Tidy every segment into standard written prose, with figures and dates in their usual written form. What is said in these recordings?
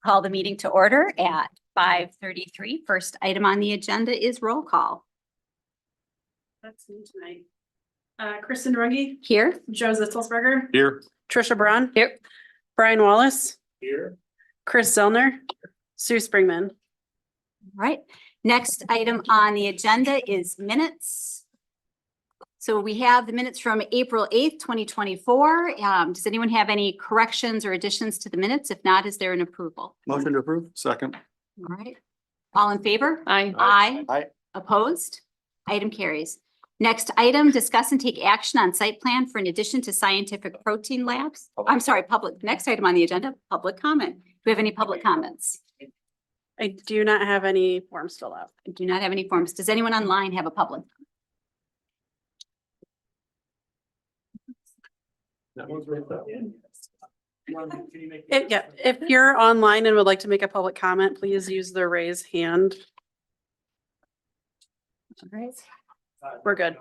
Call the meeting to order at 5:33. First item on the agenda is roll call. That's me tonight. Kristen Runge, Here. Joe Zitzelsberger, Here. Trisha Braun, Here. Brian Wallace, Here. Chris Zellner, Sue Springman. All right. Next item on the agenda is minutes. So we have the minutes from April 8th, 2024. Does anyone have any corrections or additions to the minutes? If not, is there an approval? Motion to approve. Second. All right. All in favor? Aye. Aye. Aye. Opposed? Item carries. Next item, discuss and take action on site plan for an addition to scientific protein labs. I'm sorry, next item on the agenda, public comment. Do we have any public comments? I do not have any forms filled out. I do not have any forms. Does anyone online have a public? If you're online and would like to make a public comment, please use the raise hand. All right. We're good.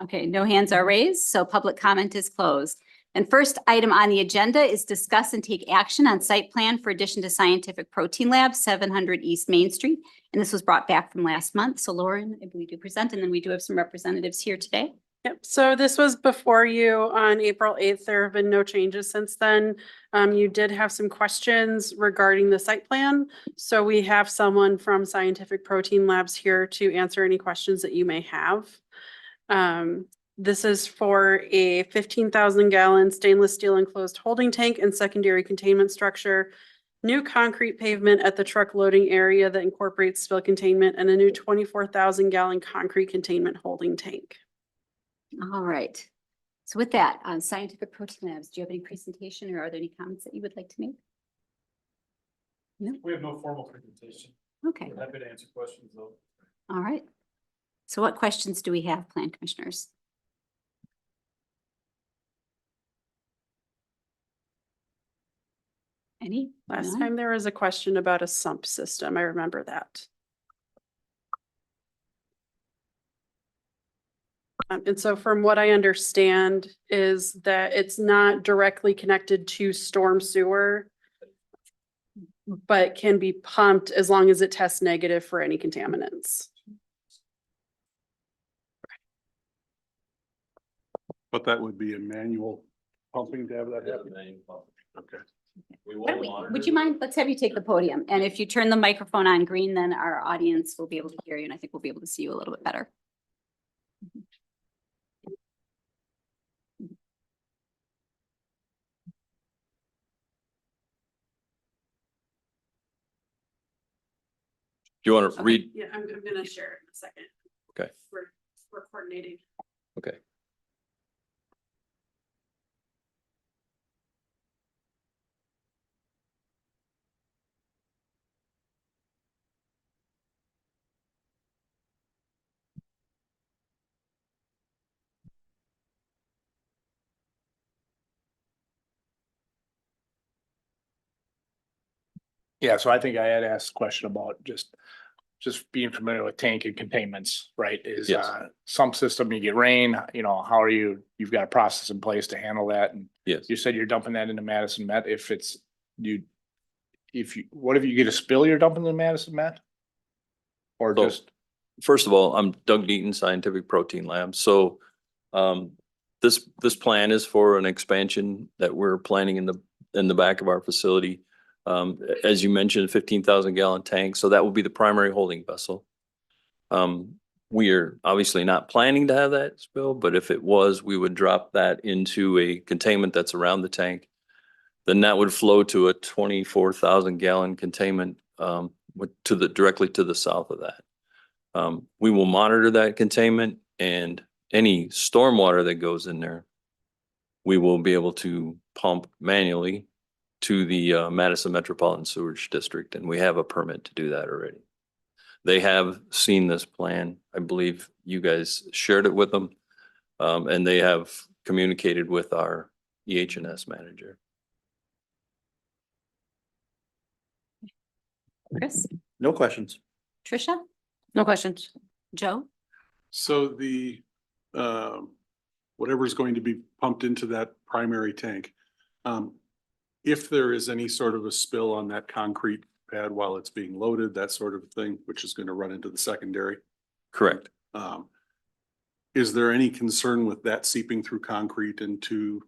Okay, no hands are raised, so public comment is closed. And first item on the agenda is discuss and take action on site plan for addition to Scientific Protein Lab, 700 East Main Street. And this was brought back from last month. So Lauren, I believe you present, and then we do have some representatives here today. Yep, so this was before you on April 8th. There have been no changes since then. You did have some questions regarding the site plan. So we have someone from Scientific Protein Labs here to answer any questions that you may have. This is for a 15,000 gallon stainless steel enclosed holding tank and secondary containment structure, new concrete pavement at the truck loading area that incorporates spill containment, and a new 24,000 gallon concrete containment holding tank. All right. So with that, on Scientific Protein Labs, do you have any presentation or are there any comments that you would like to make? No? We have no formal presentation. Okay, We're happy to answer questions though. all right. So what questions do we have, Plan Commissioners? Any? Last None? time there was a question about a sump system. I remember that. And so from what I understand is that it's not directly connected to storm sewer, but can be pumped as long as it tests negative for any contaminants. But that would be a manual pumping to have that happen? Okay. Would you mind, let's have you take the podium. And if you turn the microphone on green, then our audience will be able to hear you and I think we'll be able to see you a little bit better. Do you want to read? Yeah, I'm gonna share it in a second. Okay. We're coordinating. Okay. Yeah, so I think I had asked a question about just being familiar with tank and containments, right? Is Yes. Sump system, you get rain, how are you've got a process in place to handle that? And Yes. you said you're dumping that into Madison Met. What if you get a spill, you're dumping in Madison Met? Or So- just, First of all, I'm Doug Deaton, Scientific Protein Lab. So this plan is for an expansion that we're planning in the back of our facility. As you mentioned, 15,000 gallon tank. So that will be the primary holding vessel. We are obviously not planning to have that spill, but if it was, we would drop that into a containment that's around the tank. Then that would flow to a 24,000 gallon containment directly to the south of that. We will monitor that containment, and any stormwater that goes in there, we will be able to pump manually to the Madison Metropolitan Sewerage District, and we have a permit to do that already. They have seen this plan. I believe you guys shared it with them, and they have communicated with our EH&S manager. Chris, No questions. Trisha, No questions. Joe? So the, whatever's going to be pumped into that primary tank, if there is any sort of a spill on that concrete pad while it's being loaded, that sort of thing, which is gonna run into the secondary. Correct. Is there any concern with that seeping through concrete into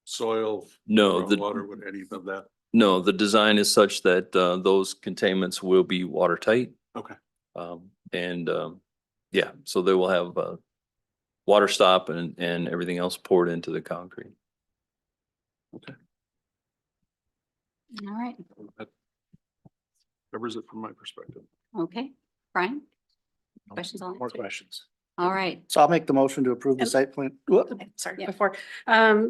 soil? No, Water, with any of that? no, the design is such that those containments will be watertight. Okay. Yeah, so they will have water stop and everything else poured into the concrete. Okay. All right. That covers it from my perspective. Okay. Brian? Questions on More that? questions? All right. So I'll make the motion to approve the site plan. Whoop. Okay, sorry, Yeah. before.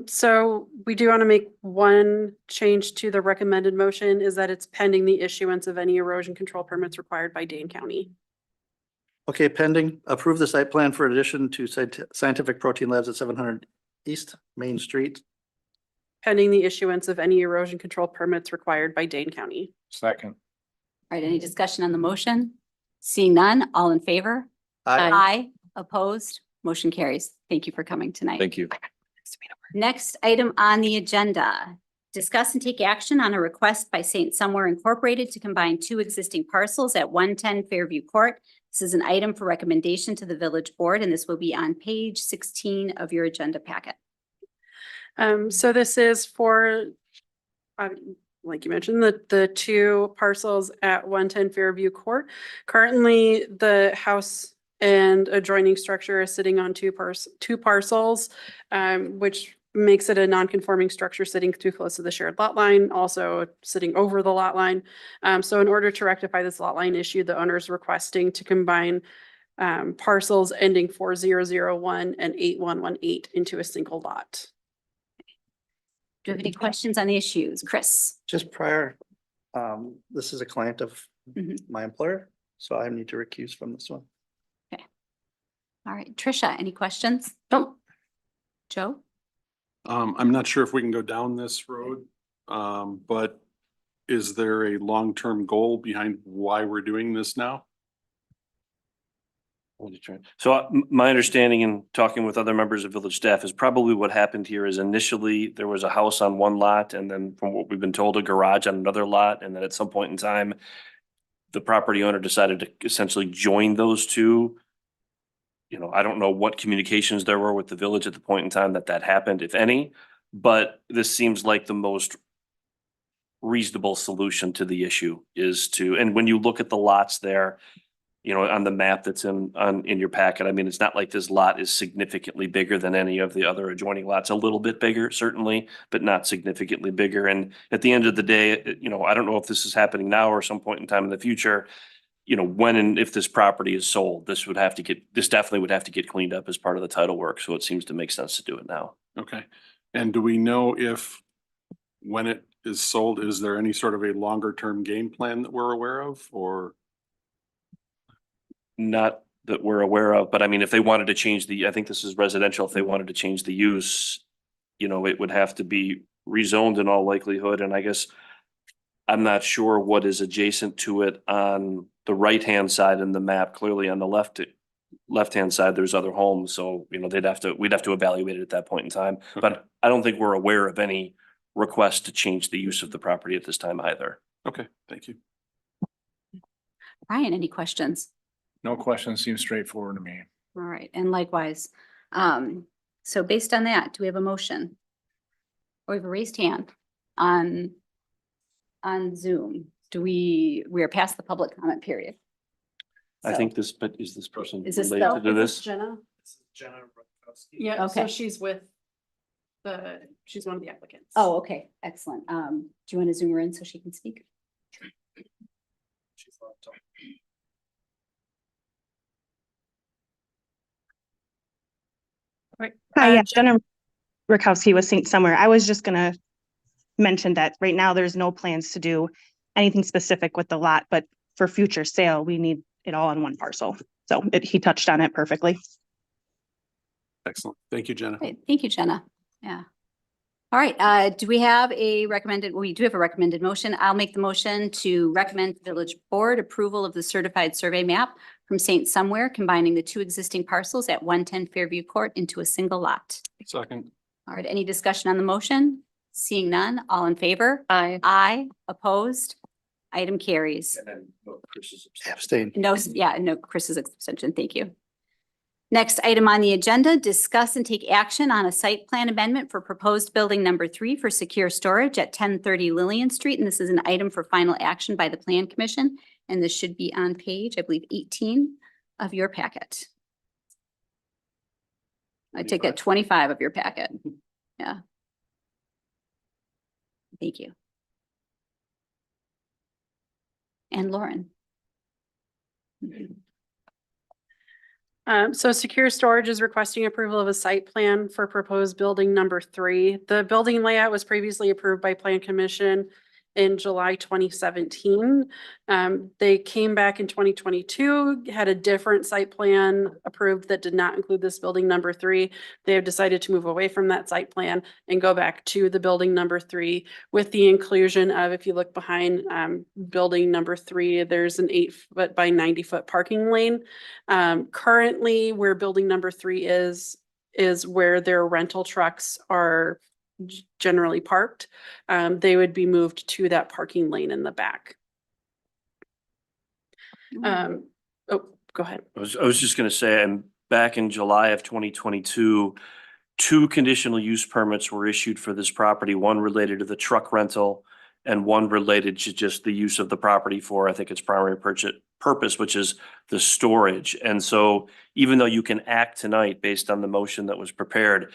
So we do want to make one change to the recommended motion is that it's pending the issuance of any erosion control permits required by Dane County. Okay, pending, approve the site plan for addition to Scientific Protein Labs at 700 East Main Street. Pending the issuance of any erosion control permits required by Dane County. Second. All right. Any discussion on the motion? Seeing none, all in favor? Aye. Opposed? Motion carries. Thank you for coming tonight. Thank you. Next item on the agenda, discuss and take action on a request by Saint Somewhere Incorporated to combine two existing parcels at 110 Fairview Court. This is an item for recommendation to the village board, and this will be on page 16 of your agenda packet. So this is for, like you mentioned, the two parcels at 110 Fairview Court. Currently, the house and adjoining structure is sitting on two parcels, which makes it a non-conforming structure sitting too close to the shared lot line, also sitting over the lot line. So in order to rectify this lot line issue, the owner is requesting to combine parcels ending 4001 and 8118 into a single lot. Do you have any questions on the issues? Chris? Just prior, this is a client of Mhm. my employer, so I need to recuse from this one. All right. Tricia, any questions? No. Joe? I'm not sure if we can go down this road, but is there a long-term goal behind why we're doing this now? So my understanding in talking with other members of village staff is probably what happened here is initially there was a house on one lot and then from what we've been told, a garage on another lot. And then at some point in time, the property owner decided to essentially join those two. You know, I don't know what communications there were with the village at the point in time that happened, if any, but this seems like the most reasonable solution to the issue is to, and when you look at the lots there, you know, on the map that's in your packet, I mean, it's not like this lot is significantly bigger than any of the other adjoining lots, a little bit bigger, certainly, but not significantly bigger. And at the end of the day, you know, I don't know if this is happening now or some point in time in the future, you know, when and if this property is sold, this definitely would have to get cleaned up as part of the title work. So it seems to make sense to do it now. Okay. And do we know if, when it is sold, is there any sort of a longer term game plan that we're aware of, or? Not that we're aware of, but I mean, if they wanted to change I think this is residential, if they wanted to change the use, you know, it would have to be rezoned in all likelihood. And I guess I'm not sure what is adjacent to it on the right-hand side in the map. Clearly on the left-hand side, there's other homes. So, you know, we'd have to evaluate it at that point in time. Okay. But I don't think we're aware of any request to change the use of the property at this time either. Okay, thank you. Ryan, any questions? No questions. Seems straightforward to me. All right. And likewise. So based on that, do we have a motion? Or we have a raised hand on Zoom? We are past the public comment period. I So- think but is this person Is this related to this? Jenna? Jenna. Yeah, so Okay. she's one of the applicants. Oh, okay, excellent. Do you want to zoom her in so she can speak? Right. Hi, yeah, Jenna Rakowski with St. Somewhere. I was just gonna mention that right now there's no plans to do anything specific with the lot, but for future sale, we need it all on one parcel. So he touched on it perfectly. Excellent. Thank you, Jenna. Great, thank you, Jenna. Yeah. All right, do we have a recommended, we do have a recommended motion. I'll make the motion to recommend the village board approval of the certified survey map from Saint Somewhere, combining the two existing parcels at 110 Fairview Court into a single lot. Second. All right, any discussion on the motion? Seeing none, all in favor? Aye. Aye. Opposed? Item carries. And then Chris is Abstain. No, yeah, no, Chris's extension. Thank you. Next item on the agenda, discuss and take action on a site plan amendment for proposed building number 3 for secure storage at 1030 Lillian Street. And this is an item for final action by the Plan Commission. And this should be on page, I believe, 18 of your packet. I take that 25 of your packet. Yeah. Thank you. And Lauren. So Secure Storage is requesting approval of a site plan for proposed building number 3. The building layout was previously approved by Plan Commission in July 2017. They came back in 2022, had a different site plan approved that did not include this building number 3. They have decided to move away from that site plan and go back to the building number 3 with the inclusion of, if you look behind building number 3, there's an 8-foot by 90-foot parking lane. Currently, where building number 3 is where their rental trucks are generally parked. They would be moved to that parking lane in the back. Oh, go ahead. I was just gonna say, and back in July of 2022, 2 conditional use permits were issued for this property, one related to the truck rental and one related to just the use of the property for, I think its primary purpose, which is the storage. And so even though you can act tonight based on the motion that was prepared,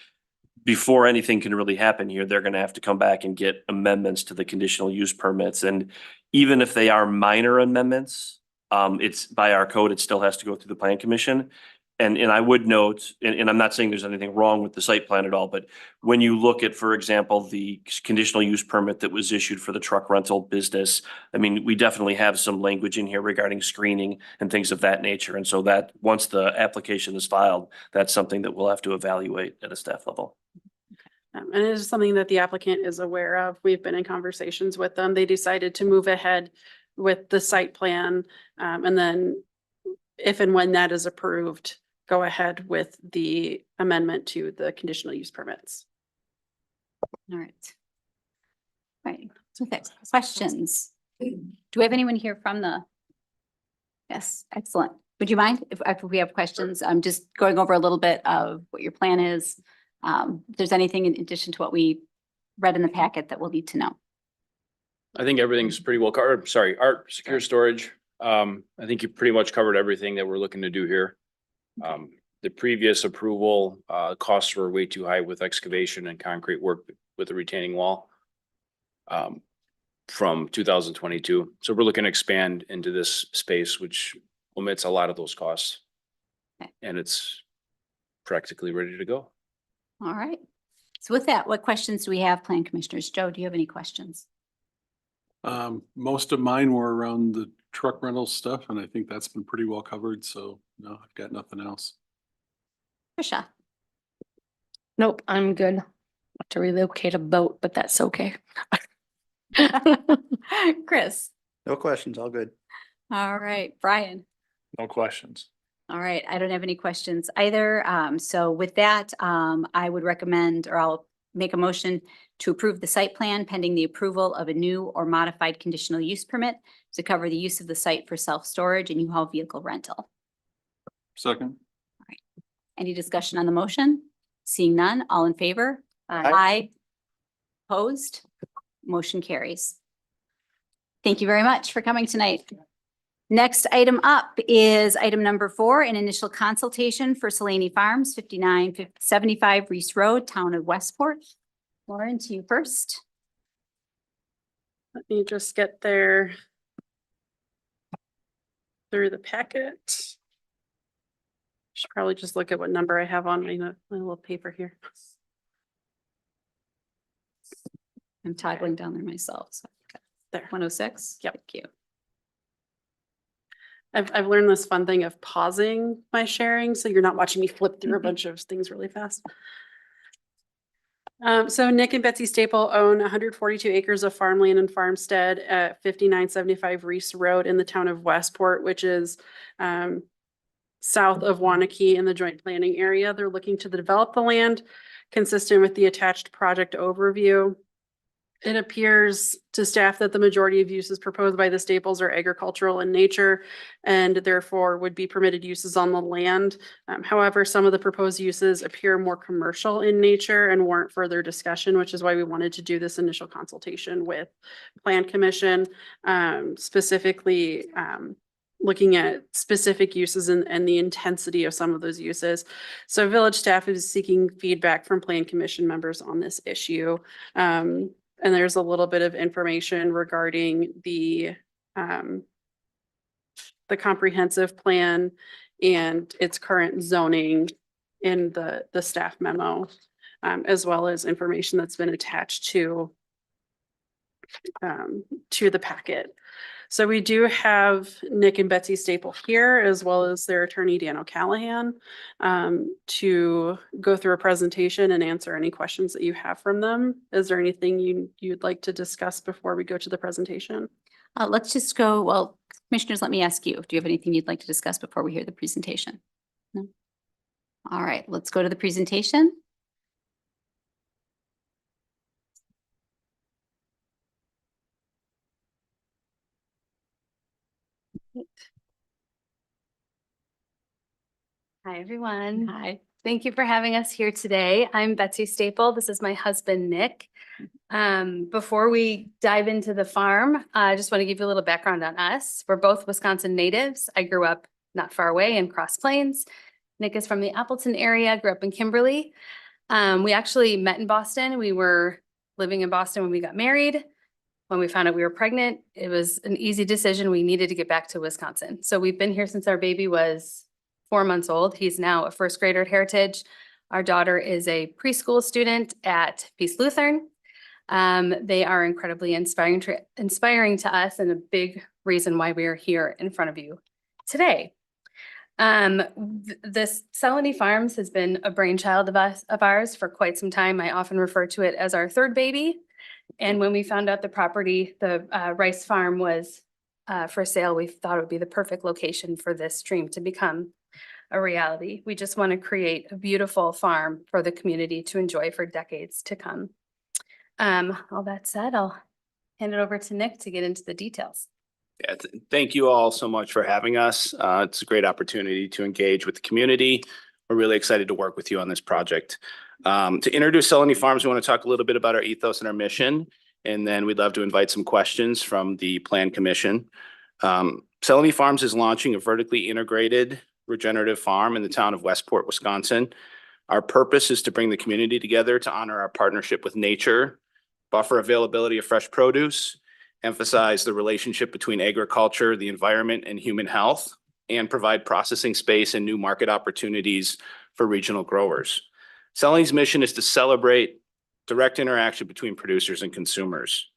before anything can really happen here, they're gonna have to come back and get amendments to the conditional use permits. And even if they are minor amendments, it's by our code, it still has to go through the Plan Commission. And I would note, and I'm not saying there's anything wrong with the site plan at all, but when you look at, for example, the conditional use permit that was issued for the truck rental business, I mean, we definitely have some language in here regarding screening and things of that nature. And so that once the application is filed, that's something that we'll have to evaluate at a staff level. And it is something that the applicant is aware of. We've been in conversations with them. They decided to move ahead with the site plan. And then if and when that is approved, go ahead with the amendment to the conditional use permits. All right. Right. So thanks. Questions? Do we have anyone here from the? Yes, excellent. Would you mind if we have questions? I'm just going over a little bit of what your plan is. If there's anything in addition to what we read in the packet that we'll need to know. I think everything's pretty well covered. Sorry, Art, secure storage. I think you pretty much covered everything that we're looking to do here. The previous approval, costs were way too high with excavation and concrete work with the retaining wall. From 2022. So we're looking to expand into this space, which omits a lot of those costs. Okay. And it's practically ready to go. All right. So with that, what questions do we have, Plan Commissioners? Joe, do you have any questions? Most of mine were around the truck rental stuff, and I think that's been pretty well covered. So no, I've got nothing else. Trisha? Nope, I'm good. Have to relocate a boat, but that's okay. Chris? No questions, all good. All right, Brian? No questions. All right, I don't have any questions either. So with that, I would recommend, or I'll make a motion to approve the site plan pending the approval of a new or modified conditional use permit to cover the use of the site for self-storage and U-Haul vehicle rental. Second. Any discussion on the motion? Seeing none, all in favor? Aye. Opposed? Motion carries. Thank you very much for coming tonight. Next item up is item number 4, an initial consultation for Cellanie Farms, 5975 Reis Road, Town of Westport. Lauren, to you first. Let me just get there through the packet. Should probably just look at what number I have on my little paper here. I'm toggling down there myself. So There. 106. Yep. Thank you. I've learned this fun thing of pausing my sharing, so you're not watching me flip through a bunch of things really fast. So Nick and Betsy Staple own 142 acres of farmland and farmstead at 5975 Reis Road in the town of Westport, which is south of Waunakee in the joint planning area. They're looking to develop the land consistent with the attached project overview. It appears to staff that the majority of uses proposed by the Staples are agricultural in nature and therefore would be permitted uses on the land. However, some of the proposed uses appear more commercial in nature and warrant further discussion, which is why we wanted to do this initial consultation with Plan Commission, specifically looking at specific uses and the intensity of some of those uses. So village staff is seeking feedback from Plan Commission members on this issue. And there's a little bit of information regarding the comprehensive plan and its current zoning in the staff memo, as well as information that's been attached to the packet. So we do have Nick and Betsy Staple here, as well as their attorney, Dan O'Callahan, to go through a presentation and answer any questions that you have from them. Is there anything you'd like to discuss before we go to the presentation? Let's just go, well, commissioners, let me ask you, do you have anything you'd like to discuss before we hear the presentation? No? All right, let's go to the presentation. Hi, everyone. Hi. Thank you for having us here today. I'm Betsy Staple. This is my husband, Nick. Before we dive into the farm, I just want to give you a little background on us. We're both Wisconsin natives. I grew up not far away in Cross Plains. Nick is from the Appleton area, grew up in Kimberly. We actually met in Boston. We were living in Boston when we got married. When we found out we were pregnant, it was an easy decision. We needed to get back to Wisconsin. So we've been here since our baby was 4 months old. He's now a first grader at Heritage. Our daughter is a preschool student at Peace Lutheran. They are incredibly inspiring to us and a big reason why we are here in front of you today. This Cellanie Farms has been a brainchild of ours for quite some time. I often refer to it as our third baby. And when we found out the property, the Reis farm was for sale, we thought it would be the perfect location for this dream to become a reality. We just want to create a beautiful farm for the community to enjoy for decades to come. All that said, I'll hand it over to Nick to get into the details. Yeah, thank you all so much for having us. It's a great opportunity to engage with the community. We're really excited to work with you on this project. To introduce Cellanie Farms, we want to talk a little bit about our ethos and our mission, and then we'd love to invite some questions from the Plan Commission. Cellanie Farms is launching a vertically integrated regenerative farm in the town of Westport, Wisconsin. Our purpose is to bring the community together to honor our partnership with nature, buffer availability of fresh produce, emphasize the relationship between agriculture, the environment, and human health, and provide processing space and new market opportunities for regional growers. Cellanie's mission is to celebrate direct interaction between producers and consumers.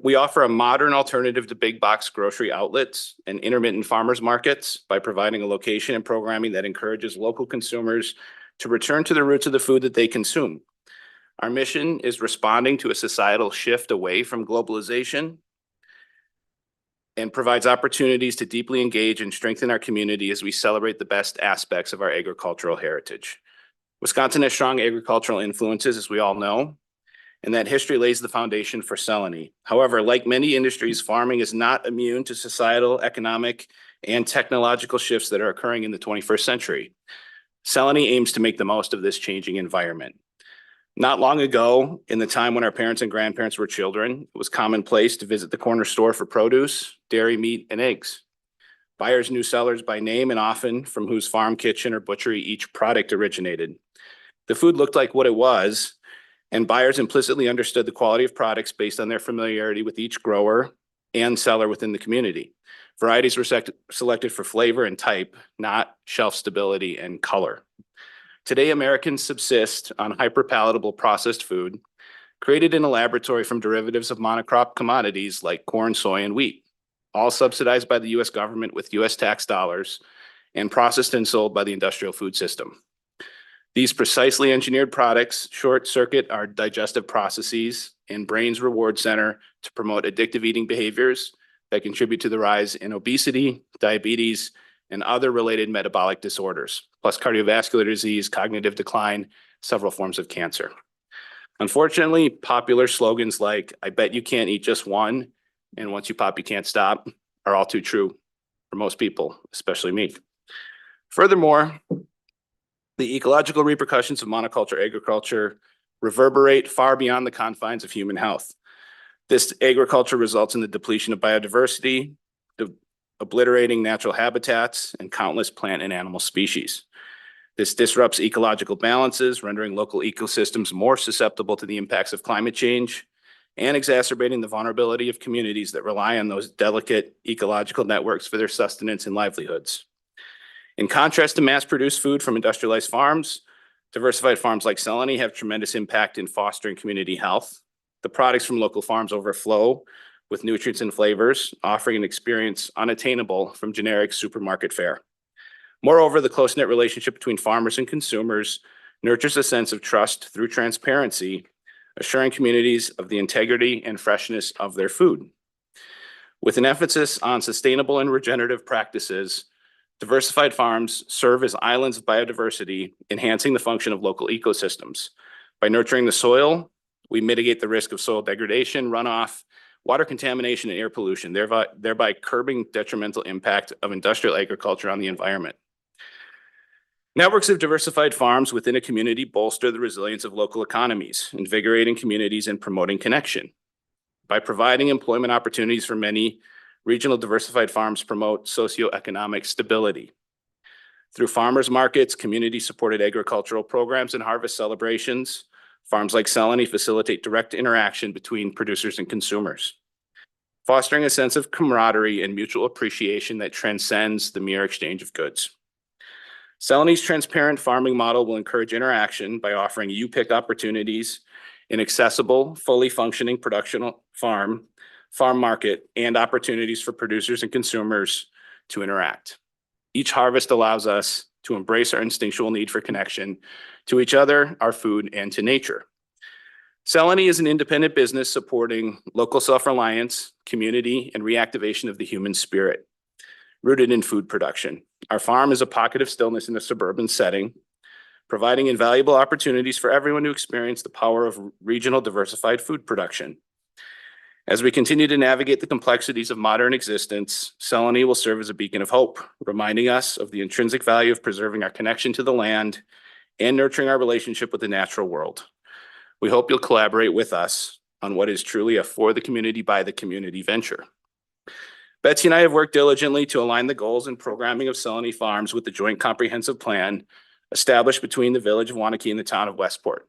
We offer a modern alternative to big box grocery outlets and intermittent farmers markets by providing a location and programming that encourages local consumers to return to the roots of the food that they consume. Our mission is responding to a societal shift away from globalization and provides opportunities to deeply engage and strengthen our community as we celebrate the best aspects of our agricultural heritage. Wisconsin has strong agricultural influences, as we all know, and that history lays the foundation for Cellanie. However, like many industries, farming is not immune to societal, economic, and technological shifts that are occurring in the 21st century. Cellanie aims to make the most of this changing environment. Not long ago, in the time when our parents and grandparents were children, it was commonplace to visit the corner store for produce, dairy, meat, and eggs. Buyers knew sellers by name and often from whose farm, kitchen, or butchery each product originated. The food looked like what it was, and buyers implicitly understood the quality of products based on their familiarity with each grower and seller within the community. Varieties were selected for flavor and type, not shelf stability and color. Today, Americans subsist on hyper-palatable processed food created in a laboratory from derivatives of monocrop commodities like corn, soy, and wheat, all subsidized by the U.S. government with U.S. tax dollars and processed and sold by the industrial food system. These precisely engineered products short-circuit our digestive processes and brain's reward center to promote addictive eating behaviors that contribute to the rise in obesity, diabetes, and other related metabolic disorders, plus cardiovascular disease, cognitive decline, several forms of cancer. Unfortunately, popular slogans like, "I bet you can't eat just one," and "once you pop, you can't stop," are all too true for most people, especially me. Furthermore, the ecological repercussions of monoculture agriculture reverberate far beyond the confines of human health. This agriculture results in the depletion of biodiversity, obliterating natural habitats, and countless plant and animal species. This disrupts ecological balances, rendering local ecosystems more susceptible to the impacts of climate change and exacerbating the vulnerability of communities that rely on those delicate ecological networks for their sustenance and livelihoods. In contrast to mass-produced food from industrialized farms, diversified farms like Cellanie have tremendous impact in fostering community health. The products from local farms overflow with nutrients and flavors, offering an experience unattainable from generic supermarket fare. Moreover, the close-knit relationship between farmers and consumers nurtures a sense of trust through transparency, assuring communities of the integrity and freshness of their food. With an emphasis on sustainable and regenerative practices, diversified farms serve as islands of biodiversity, enhancing the function of local ecosystems. By nurturing the soil, we mitigate the risk of soil degradation, runoff, water contamination, and air pollution, thereby curbing detrimental impact of industrial agriculture on the environment. Networks of diversified farms within a community bolster the resilience of local economies, invigorating communities and promoting connection. By providing employment opportunities for many, regional diversified farms promote socioeconomic stability. Through farmers markets, community-supported agricultural programs, and harvest celebrations, farms like Cellanie facilitate direct interaction between producers and consumers, fostering a sense of camaraderie and mutual appreciation that transcends the mere exchange of goods. Cellanie's transparent farming model will encourage interaction by offering you-pick opportunities in accessible, fully functioning production farm market, and opportunities for producers and consumers to interact. Each harvest allows us to embrace our instinctual need for connection to each other, our food, and to nature. Cellanie is an independent business supporting local self-reliance, community, and reactivation of the human spirit, rooted in food production. Our farm is a pocket of stillness in a suburban setting, providing invaluable opportunities for everyone to experience the power of regional diversified food production. As we continue to navigate the complexities of modern existence, Cellanie will serve as a beacon of hope, reminding us of the intrinsic value of preserving our connection to the land and nurturing our relationship with the natural world. We hope you'll collaborate with us on what is truly a for the community, by the community venture. Betsy and I have worked diligently to align the goals and programming of Cellanie Farms with the joint comprehensive plan established between the village of Waunakee and the town of Westport.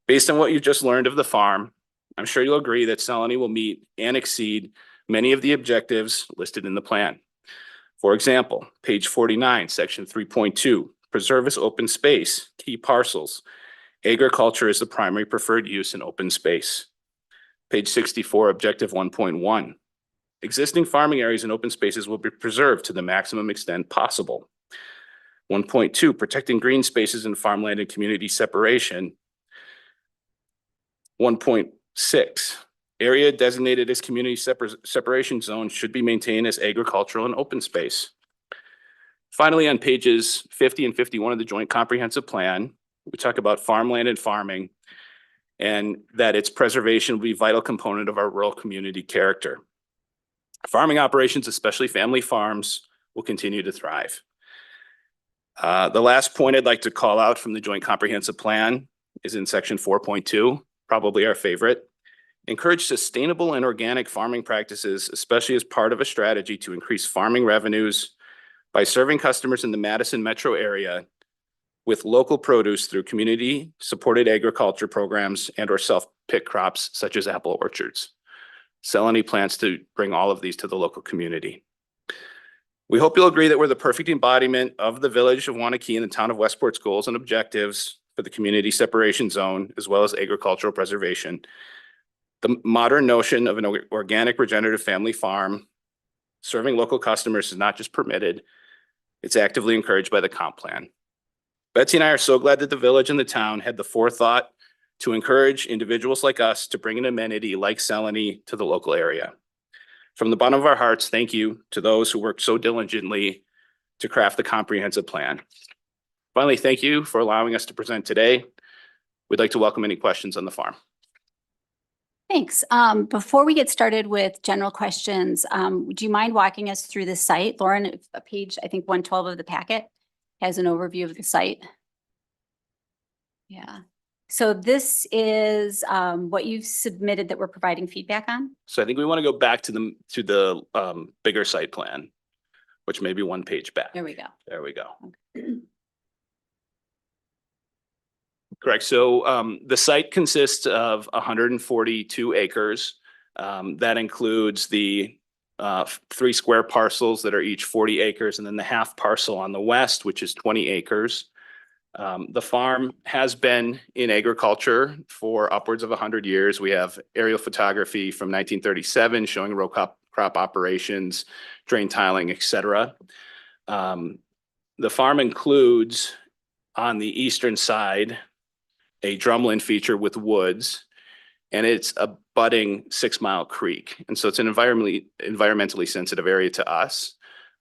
Based on what you just learned of the farm, I'm sure you'll agree that Cellanie will meet and exceed many of the objectives listed in the plan. For example, page 49, section 3.2, preserve as open space, key parcels. Agriculture is the primary preferred use in open space. Page 64, objective 1.1. Existing farming areas and open spaces will be preserved to the maximum extent possible. 1.2, protecting green spaces and farmland and community separation. 1.6, area designated as community separation zone should be maintained as agricultural and open space. Finally, on pages 50 and 51 of the Joint Comprehensive Plan, we talk about farmland and farming, and that its preservation will be a vital component of our rural community character. Farming operations, especially family farms, will continue to thrive. The last point I'd like to call out from the Joint Comprehensive Plan is in section 4.2, probably our favorite. Encourage sustainable and organic farming practices, especially as part of a strategy to increase farming revenues by serving customers in the Madison metro area with local produce through community-supported agriculture programs and or self-pick crops such as apple orchards. Cellanie plans to bring all of these to the local community. We hope you'll agree that we're the perfect embodiment of the village of Waunakee and the town of Westport's goals and objectives for the community separation zone, as well as agricultural preservation. The modern notion of an organic regenerative family farm serving local customers is not just permitted, it's actively encouraged by the comp plan. Betsy and I are so glad that the village and the town had the forethought to encourage individuals like us to bring an amenity like Cellanie to the local area. From the bottom of our hearts, thank you to those who worked so diligently to craft the comprehensive plan. Finally, thank you for allowing us to present today. we'd like to welcome any questions on the farm. Thanks. Before we get started with general questions, do you mind walking us through the site? Lauren, page, I think 112 of the packet has an overview of the site. Yeah. So this is what you've submitted that we're providing feedback on? So I think we want to go back to the bigger site plan, which may be one page back. There we go. There we go. Correct. So the site consists of 142 acres. That includes the 3 square parcels that are each 40 acres, and then the half parcel on the west, which is 20 acres. The farm has been in agriculture for upwards of 100 years. We have aerial photography from 1937 showing row crop operations, drain tiling, etc. The farm includes on the eastern side a drumlin feature with woods, and it's abutting 6 Mile Creek. And so it's an environmentally sensitive area to us.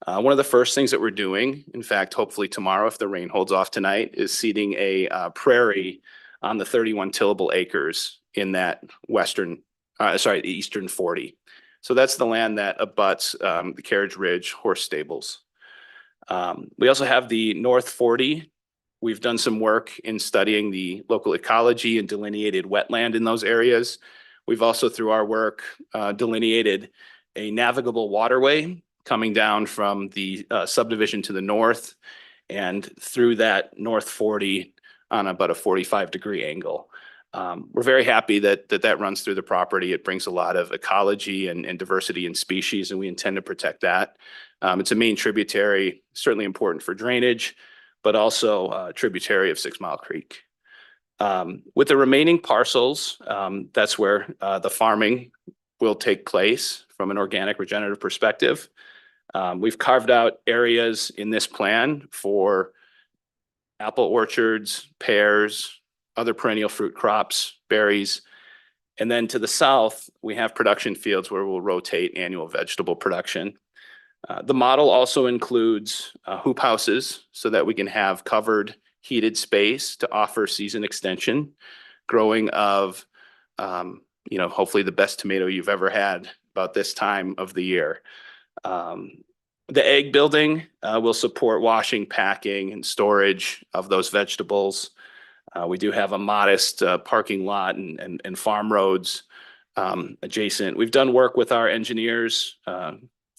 One of the first things that we're doing, in fact, hopefully tomorrow, if the rain holds off tonight, is seeding a prairie on the 31 tillable acres in that the eastern 40. So that's the land that abuts the Carriage Ridge horse stables. We also have the North 40. We've done some work in studying the local ecology and delineated wetland in those areas. We've also, through our work, delineated a navigable waterway coming down from the subdivision to the north and through that North 40 on about a 45-degree angle. We're very happy that runs through the property. It brings a lot of ecology and diversity in species, and we intend to protect that. It's a main tributary, certainly important for drainage, but also a tributary of 6 Mile Creek. With the remaining parcels, that's where the farming will take place from an organic regenerative perspective. We've carved out areas in this plan for apple orchards, pears, other perennial fruit crops, berries. And then to the south, we have production fields where we'll rotate annual vegetable production. The model also includes hoop houses so that we can have covered heated space to offer season extension, growing of, hopefully the best tomato you've ever had about this time of the year. The egg building will support washing, packing, and storage of those vegetables. We do have a modest parking lot and farm roads adjacent. We've done work with our engineers,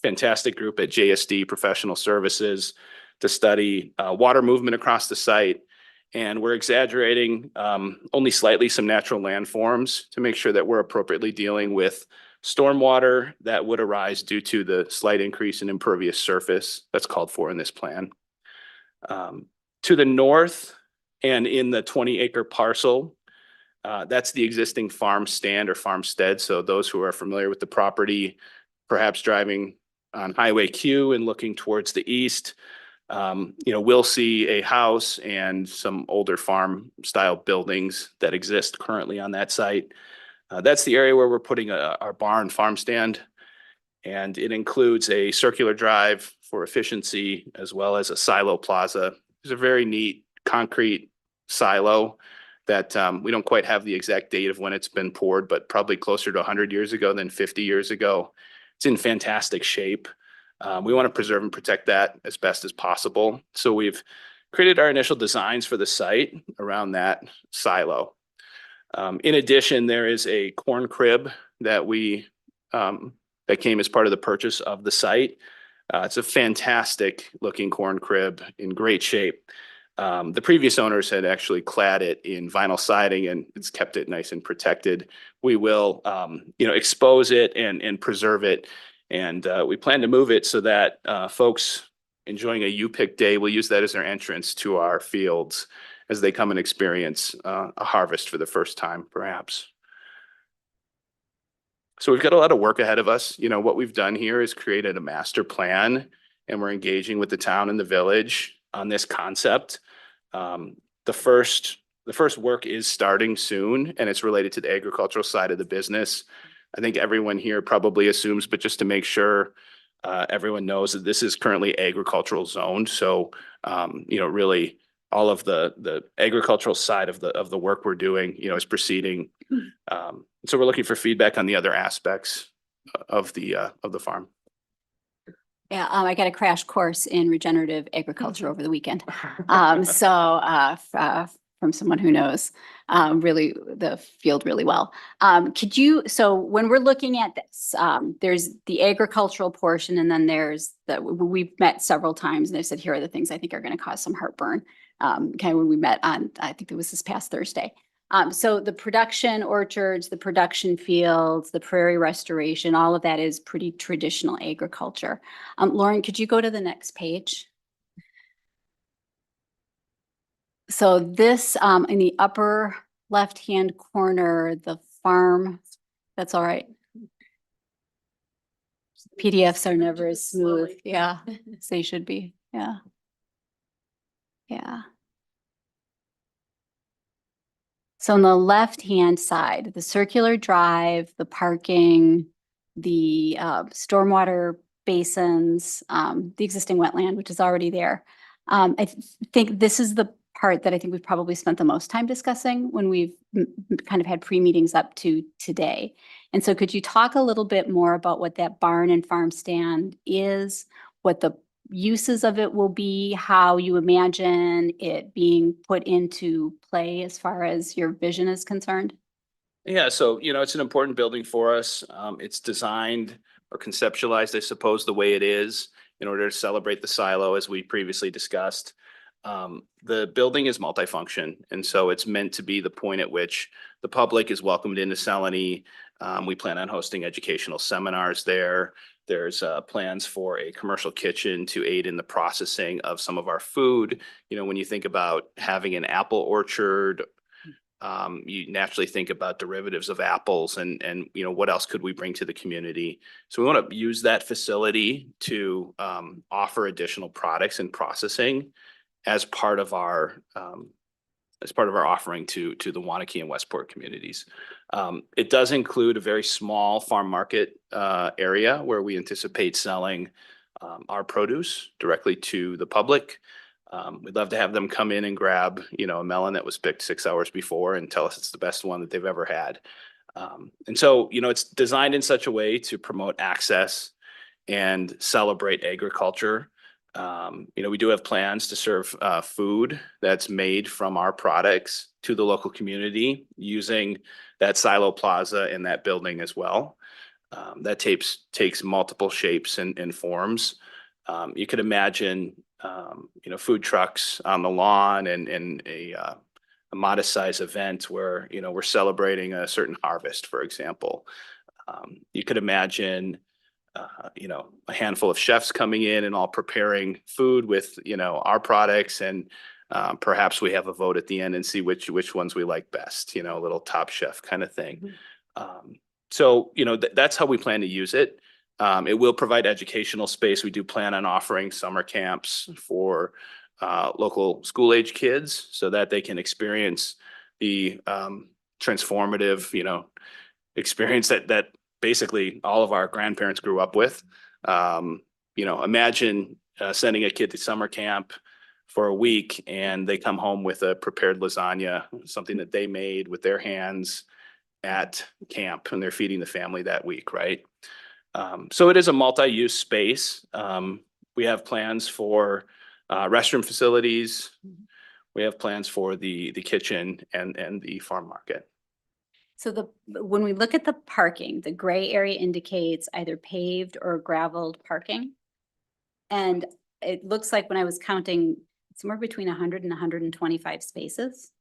fantastic group at JSD Professional Services, to study water movement across the site. And we're exaggerating only slightly some natural landforms to make sure that we're appropriately dealing with stormwater that would arise due to the slight increase in impervious surface that's called for in this plan. To the north and in the 20-acre parcel, that's the existing farm stand or farmstead. So those who are familiar with the property, perhaps driving on Highway Q and looking towards the east, we'll see a house and some older farm style buildings that exist currently on that site. That's the area where we're putting our barn farm stand, and it includes a circular drive for efficiency as well as a silo plaza. It's a very neat concrete silo that we don't quite have the exact date of when it's been poured, but probably closer to 100 years ago than 50 years ago. It's in fantastic shape. We want to preserve and protect that as best as possible. So we've created our initial designs for the site around that silo. In addition, there is a corn crib that that came as part of the purchase of the site. It's a fantastic looking corn crib in great shape. The previous owners had actually clad it in vinyl siding, and it's kept it nice and protected. We will, expose it and preserve it. And we plan to move it so that folks enjoying a U-Pick day will use that as their entrance to our fields as they come and experience a harvest for the first time, perhaps. So we've got a lot of work ahead of us. What we've done here is created a master plan, and we're engaging with the town and the village on this concept. The first work is starting soon, and it's related to the agricultural side of the business. I think everyone here probably assumes, but just to make sure everyone knows that this is currently agricultural zoned. So, really all of the agricultural side of the work we're doing, is proceeding. So we're looking for feedback on the other aspects of the farm. Yeah, I got a crash course in regenerative agriculture over the weekend. From someone who knows really the field really well. So when we're looking at this, there's the agricultural portion, and then there's we've met several times, and they said, here are the things I think are going to cause some heartburn. Kind of when we met on, I think it was this past Thursday. So the production orchards, the production fields, the prairie restoration, all of that is pretty traditional agriculture. Lauren, could you go to the next page? So this, in the upper left-hand corner, the farm, that's all right. PDFs are never as smooth. Yeah, so they should be. Yeah. Yeah. So on the left-hand side, the circular drive, the parking, the stormwater basins, the existing wetland, which is already there. I think this is the part that I think we've probably spent the most time discussing when we've kind of had pre-meetings up to today. And so could you talk a little bit more about what that barn and farm stand is, what the uses of it will be, how you imagine it being put into play as far as your vision is concerned? Yeah, so, it's an important building for us. It's designed or conceptualized, I suppose, the way it is in order to celebrate the silo, as we previously discussed. The building is multifunction, and so it's meant to be the point at which the public is welcomed into Cellanie. We plan on hosting educational seminars there. There's plans for a commercial kitchen to aid in the processing of some of our food. When you think about having an apple orchard, you naturally think about derivatives of apples and what else could we bring to the community. So we want to use that facility to offer additional products and processing as part of our offering to the Waunakee and Westport communities. It does include a very small farm market area where we anticipate selling our produce directly to the public. We'd love to have them come in and grab, a melon that was picked 6 hours before and tell us it's the best one that they've ever had. And so, it's designed in such a way to promote access and celebrate agriculture. We do have plans to serve food that's made from our products to the local community using that silo plaza in that building as well. That takes multiple shapes and forms. You could imagine, food trucks on the lawn and a modest size event where, we're celebrating a certain harvest, for example. You could imagine a handful of chefs coming in and all preparing food with, our products, and perhaps we have a vote at the end and see which ones we like best, a little Top Chef kind of thing. So, that's how we plan to use it. It will provide educational space. We do plan on offering summer camps for local school age kids so that they can experience the transformative, experience that basically all of our grandparents grew up with. Imagine sending a kid to summer camp for a week and they come home with a prepared lasagna, something that they made with their hands at camp, and they're feeding the family that week, right? So it is a multi-use space. We have plans for restroom facilities. We have plans for the kitchen and the farm market. So when we look at the parking, the gray area indicates either paved or gravelled parking. And it looks like when I was counting, somewhere between 100 and 125 spaces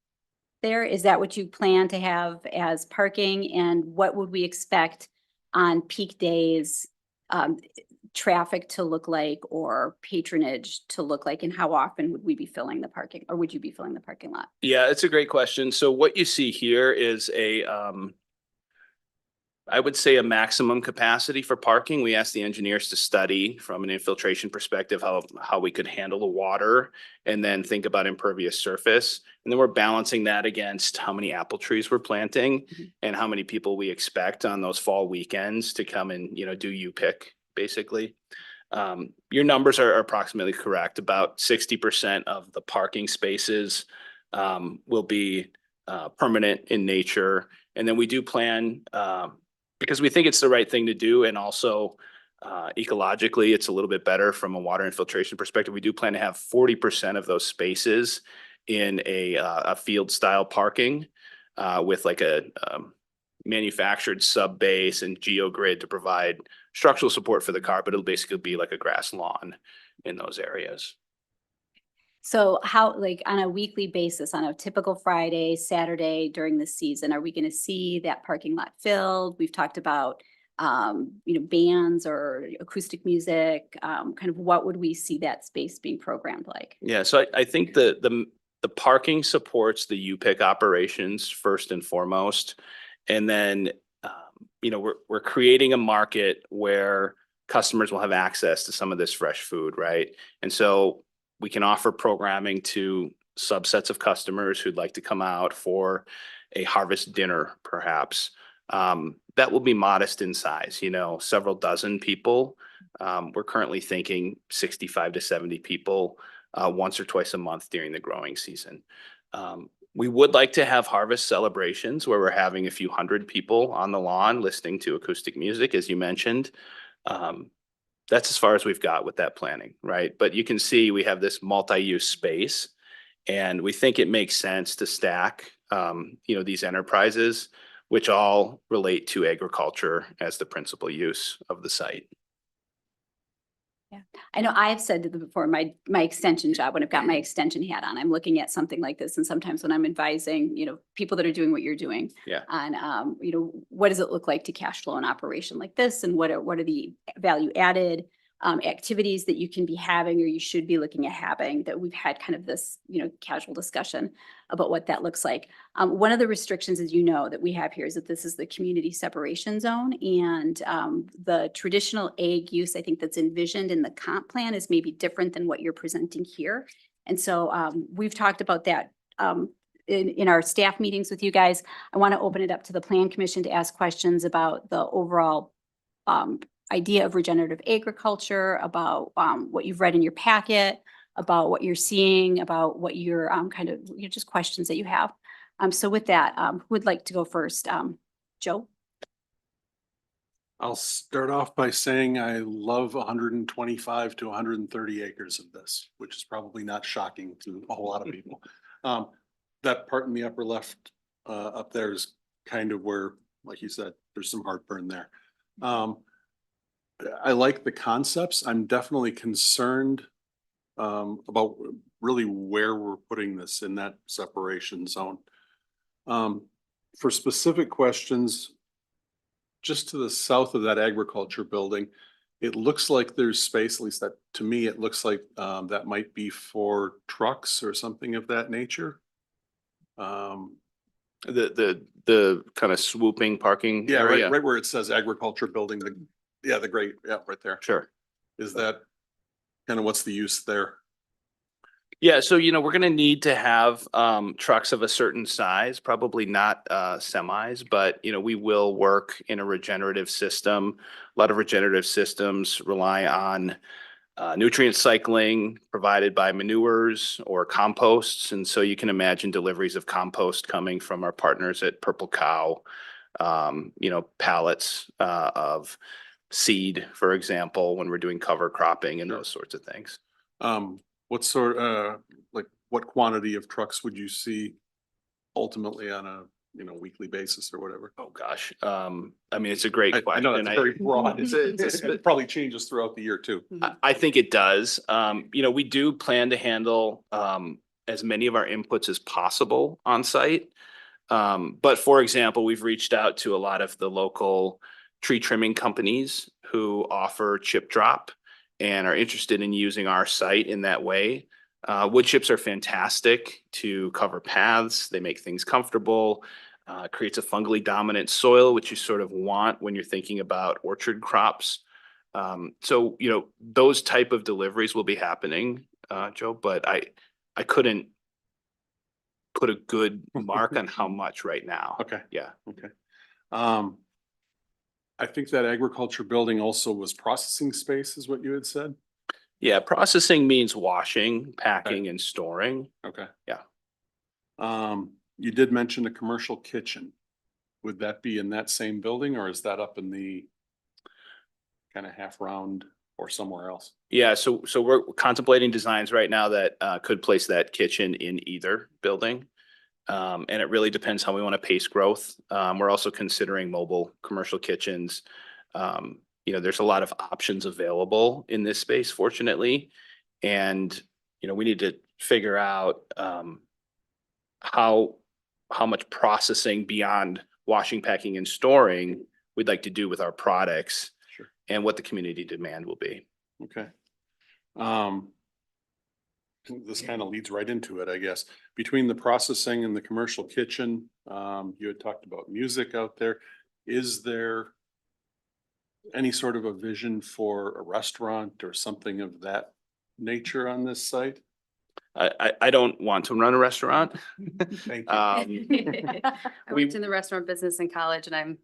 there. Is that what you plan to have as parking? And what would we expect on peak days, traffic to look like, or patronage to look like, and how often would we be filling the parking, or would you be filling the parking lot? Yeah, it's a great question. So what you see here is I would say a maximum capacity for parking. We asked the engineers to study from an infiltration perspective how we could handle the water and then think about impervious surface. And then we're balancing that against how many apple trees we're planting and how many people we expect on those fall weekends to come and, do U-pick basically. Your numbers are approximately correct. About 60% of the parking spaces will be permanent in nature. And then we do plan, because we think it's the right thing to do, and also ecologically, it's a little bit better from a water infiltration perspective. We do plan to have 40% of those spaces in a field style parking with like a manufactured sub base and geogrid to provide structural support for the car, but it'll basically be like a grass lawn in those areas. So how, like on a weekly basis, on a typical Friday, Saturday during the season, are we going to see that parking lot filled? We've talked about, bands or acoustic music, kind of what would we see that space being programmed like? Yeah, so I think the parking supports the U-Pick operations first and foremost. And then, we're creating a market where customers will have access to some of this fresh food, right? And so we can offer programming to subsets of customers who'd like to come out for a harvest dinner, perhaps. That will be modest in size, several dozen people. We're currently thinking 65 to 70 people once or twice a month during the growing season. We would like to have harvest celebrations where we're having a few hundred people on the lawn listening to acoustic music, as you mentioned. That's as far as we've got with that planning, right? But you can see we have this multi-use space, and we think it makes sense to stack, these enterprises, which all relate to agriculture as the principal use of the site. Yeah, I know I've said before, my extension job, when I've got my extension hat on, I'm looking at something like this. And sometimes when I'm advising, people that are doing what you're doing. Yeah. On, what does it look like to cash flow an operation like this? And what are the value added activities that you can be having, or you should be looking at having, that we've had kind of this, casual discussion about what that looks like. One of the restrictions, as that we have here is that this is the community separation zone, and the traditional ag use, I think that's envisioned in the comp plan, is maybe different than what you're presenting here. And so we've talked about that in our staff meetings with you guys. I want to open it up to the Plan Commission to ask questions about the overall idea of regenerative agriculture, about what you've read in your packet, about what you're seeing, about what you're kind of, just questions that you have. So with that, who would like to go first? Joe? I'll start off by saying I love 125 to 130 acres of this, which is probably not shocking to a whole lot of people. That part in the upper left up there is kind of where, like you said, there's some heartburn there. I like the concepts. I'm definitely concerned about really where we're putting this in that separation zone. For specific questions, just to the south of that agriculture building, it looks like there's space, at least that to me, it looks like that might be for trucks or something of that nature. The kind of swooping parking area. Right where it says agriculture building, right there. Sure. Is that kind of what's the use there? Yeah, so we're gonna need to have trucks of a certain size, probably not semis, but we will work in a regenerative system. A lot of regenerative systems rely on nutrient cycling provided by manures or composts. And so you can imagine deliveries of compost coming from our partners at Purple Cow, pallets of seed, for example, when we're doing cover cropping and those sorts of things. What sort what quantity of trucks would you see ultimately on a weekly basis or whatever? Oh, gosh. It's a great question. I know that's very broad. It probably changes throughout the year too. I think it does. We do plan to handle as many of our inputs as possible on site. But for example, we've reached out to a lot of the local tree trimming companies who offer chip drop and are interested in using our site in that way. Wood chips are fantastic to cover paths. They make things comfortable, creates a fungally dominant soil, which you sort of want when you're thinking about orchard crops. So, those type of deliveries will be happening, Joe, but I couldn't put a good mark on how much right now. Okay. Yeah. Okay. I think that agriculture building also was processing space is what you had said? Yeah, processing means washing, packing and storing. Okay. Yeah. You did mention a commercial kitchen. Would that be in that same building or is that up in the kind of half round or somewhere else? Yeah, so we're contemplating designs right now that could place that kitchen in either building. And it really depends how we want to pace growth. We're also considering mobile commercial kitchens. You know, there's a lot of options available in this space, fortunately. And, you know, we need to figure out how much processing beyond washing, packing and storing we'd like to do with our products. Sure. And what the community demand will be. Okay. This kind of leads right into it, I guess. Between the processing and the commercial kitchen, you had talked about music out there. Is there any sort of a vision for a restaurant or something of that nature on this site? I don't want to run a restaurant. Thank you. I we- worked in the restaurant business in college and I'm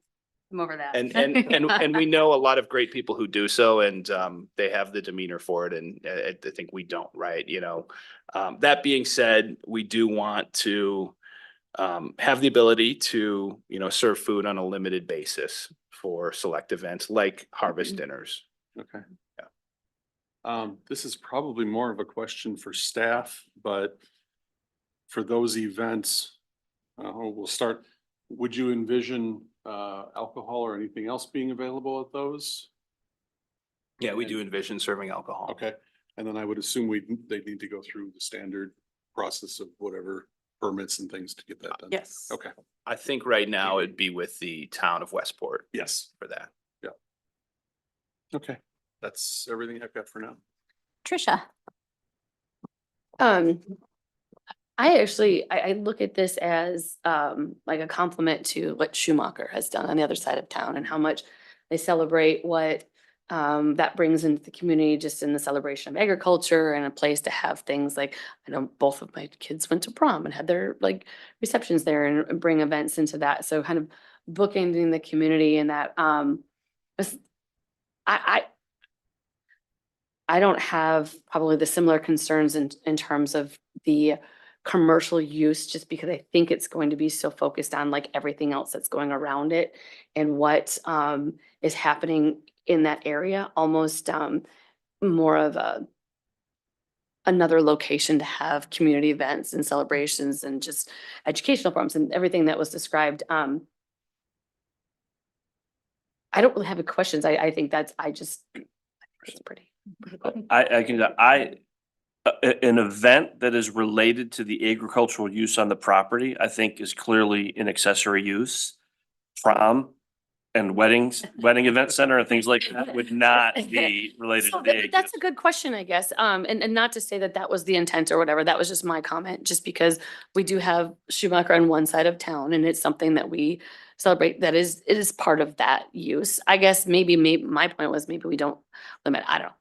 over that. And we know a lot of great people who do so and they have the demeanor for it and I think we don't, right? You know, that being said, we do want to have the ability to, you know, serve food on a limited basis for select events like harvest dinners. Okay. Yeah. This is probably more of a question for staff, but for those events, we'll start. Would you envision alcohol or anything else being available at those? Yeah, we do envision serving alcohol. Okay, and then I would assume they need to go through the standard process of whatever permits and things to get that done. Yes. Okay, I think right now it'd be with the town of Westport yes, for that. okay. That's everything I've got for now. Trisha. I look at this as like a compliment to what Schumacher has done on the other side of town and how much they celebrate what that brings into the community, just in the celebration of agriculture and a place to have things like, I know both of my kids went to prom and had their like receptions there and bring events into that. So kind of bookending the community and that I don't have probably the similar concerns in terms of the commercial use, just because I think it's going to be so focused on like everything else that's going around it and what is happening in that area, almost more of another location to have community events and celebrations and just educational programs and everything that was described. I don't really have any questions. I think it's pretty good. An event that is related to the agricultural use on the property, I think is clearly an accessory use. Prom and wedding event center and things like that would not be related So to the ag that's a use. good question, I guess. And not to say that was the intent or whatever, that was just my comment, just because we do have Schumacher on one side of town and it's something that we celebrate it is part of that use. I guess maybe my point was maybe we don't limit, I don't know.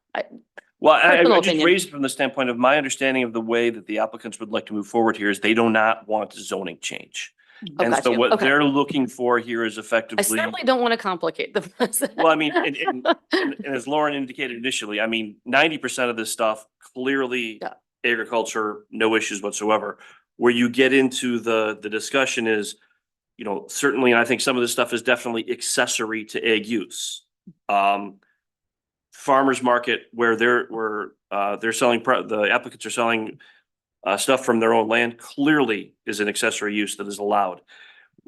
Well, I Personal just opinion. raised it from the standpoint of my understanding of the way that the applicants would like to move forward here is they do not want zoning change. Oh, And got so you. what Okay. they're looking for here is I effectively, certainly don't want to complicate the process. well, I mean, and as Lauren indicated initially, I mean, 90% of this stuff, clearly Yeah. agriculture, no issues whatsoever. Where you get into the discussion is, you know, certainly, and I think some of this stuff is definitely accessory to ag use. Farmers market where they're selling, the applicants are selling stuff from their own land, clearly is an accessory use that is allowed.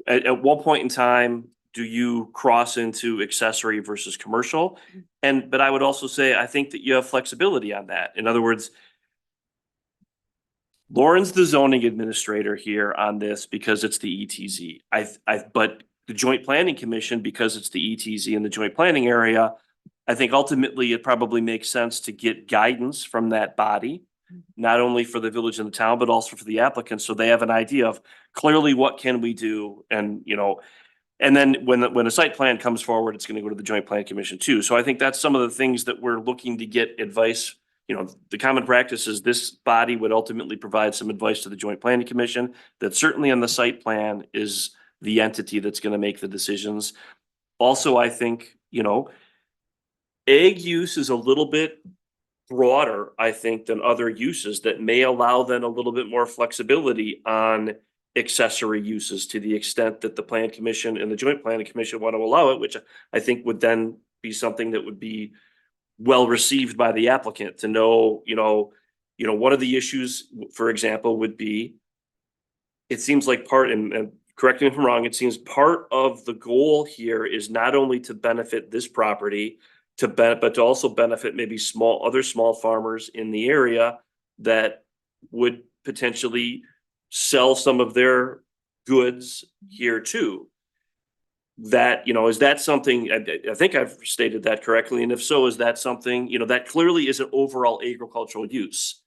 At what point in time do you cross into accessory versus commercial? But I would also say, I think that you have flexibility on that. In other words, Lauren's the zoning administrator here on this because it's the ETZ. But the Joint Planning Commission, because it's the ETZ in the joint planning area, I think ultimately it probably makes sense to get guidance from that body, not only for the village and the town, but also for the applicants. So they have an idea of clearly what can we do and, you know, and then when a site plan comes forward, it's going to go to the Joint Planning Commission too. So I think that's some of the things that we're looking to get advice. You know, the common practice is this body would ultimately provide some advice to the Joint Planning Commission that certainly on the site plan is the entity that's going to make the decisions. Also, I think you know. Ag use is a little bit broader, I think, than other uses that may allow then a little bit more flexibility on accessory uses to the extent that the plan commission and the joint planning commission want to allow it, which I think would then be something that would be well received by the applicant to know, one of the issues, for example, would be, it seems like and correct me if I'm wrong, it seems part of the goal here is not only to benefit this property, but to also benefit maybe other small farmers in the area that would potentially sell some of their goods here too. That, is that something, I think I've stated that correctly, and if so, is that something, that clearly is an overall agricultural use.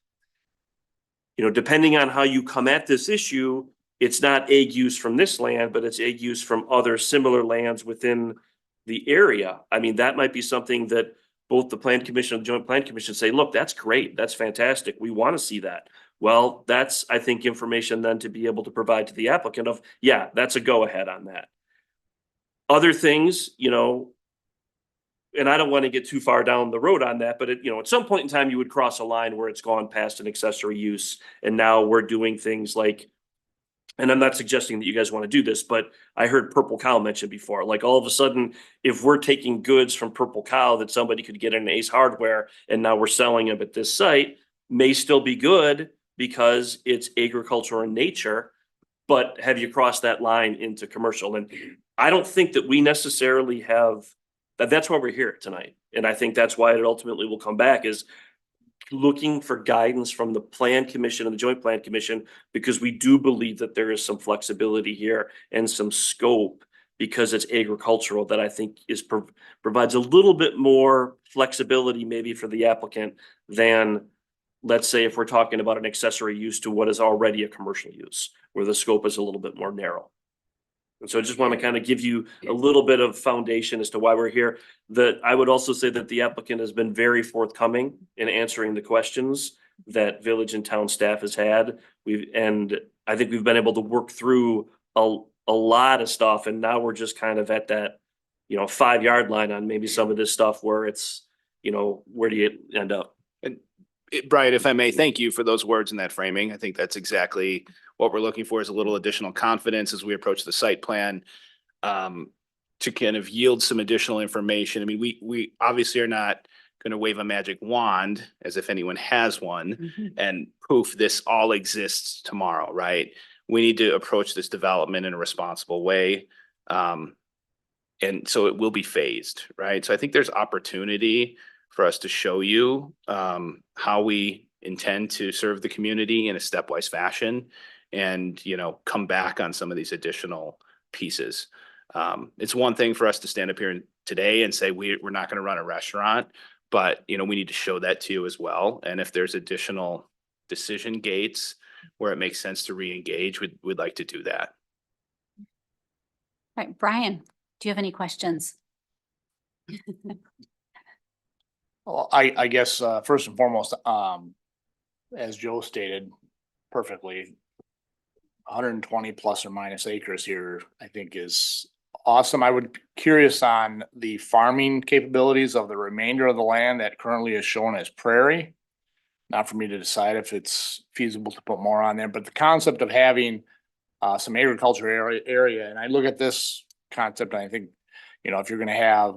Depending on how you come at this issue, it's not ag use from this land, but it's ag use from other similar lands within the area. I mean, that might be something that both the plan commission and the joint plan commission say, look, that's great. That's fantastic. We want to see that. Well, that's, I think, information then to be able to provide to the applicant of, yeah, that's a go ahead on that. Other things, and I don't want to get too far down the road on that, but at some point in time, you would cross a line where it's gone past an accessory use. And now we're doing things like, and I'm not suggesting that you guys want to do this, but I heard Purple Cow mentioned before, like all of a sudden, if we're taking goods from Purple Cow that somebody could get in Ace Hardware, and now we're selling them at this site, may still be good because it's agricultural in nature, but have you crossed that line into commercial? And I don't think that we necessarily have, that's why we're here tonight. And I think that's why it ultimately will come back, is looking for guidance from the plan commission and the joint plan commission, because we do believe that there is some flexibility here and some scope, because it's agricultural, that I think provides a little bit more flexibility maybe for the applicant than, let's say, if we're talking about an accessory use to what is already a commercial use, where the scope is a little bit more narrow. And so I just want to kind of give you a little bit of foundation as to why we're here. That I would also say that the applicant has been very forthcoming in answering the questions that village and town staff has had. And I think we've been able to work through a lot of stuff. And now we're just kind of at that, 5-yard line on maybe some of this stuff where it's, where do you end up? Brian, if I may, thank you for those words and that framing. I think that's exactly what we're looking for, is a little additional confidence as we approach the site plan, to kind of yield some additional information. I mean, we obviously are not going to wave a magic wand, as if anyone has one, and poof, this all exists tomorrow, right? We need to approach this development in a responsible way. And so it will be phased, right? So I think there's opportunity for us to show you how we intend to serve the community in a stepwise fashion, and, come back on some of these additional pieces. It's one thing for us to stand up here today and say, we're not going to run a restaurant, but, we need to show that to you as well. And if there's additional decision gates where it makes sense to re-engage, we'd like to do that. All right, Brian, do you have any questions? Well, I guess, first and foremost, as Joe stated perfectly, 120 plus or minus acres here, I think, is awesome. I would be curious on the farming capabilities of the remainder of the land that currently is shown as prairie. Not for me to decide if it's feasible to put more on there, but the concept of having some agriculture area, and I look at this concept and I think, if you're gonna have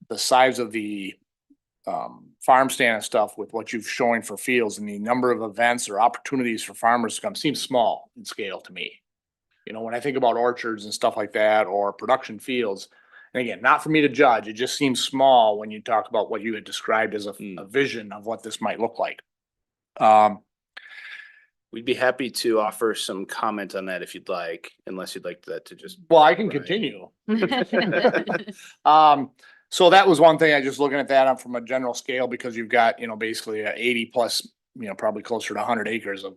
the size of the farm stand and stuff with what you've showing for fields, and the number of events or opportunities for farmers to come seems small in scale to me. When I think about orchards and stuff like that, or production fields, and again, not for me to judge, it just seems small when you talk about what you had described as a vision of what this might look like. We'd be happy to offer some comment on that if you'd like, unless you'd like that to just. Well, I can continue. So that was one thing, I just looking at that from a general scale, because you've got, basically 80 plus, probably closer to 100 acres of,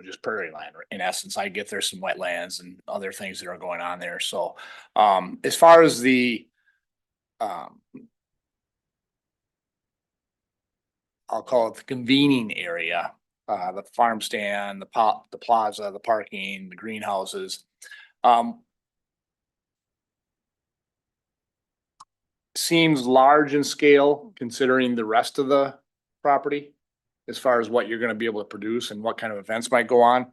just prairie land. In essence, I get there's some wetlands and other things that are going on there. So, as far as the, I'll call it the convening area, the farm stand, the plaza, the parking, the greenhouses. seems large in scale considering the rest of the property as far as what you're gonna be able to produce and what kind of events might go on.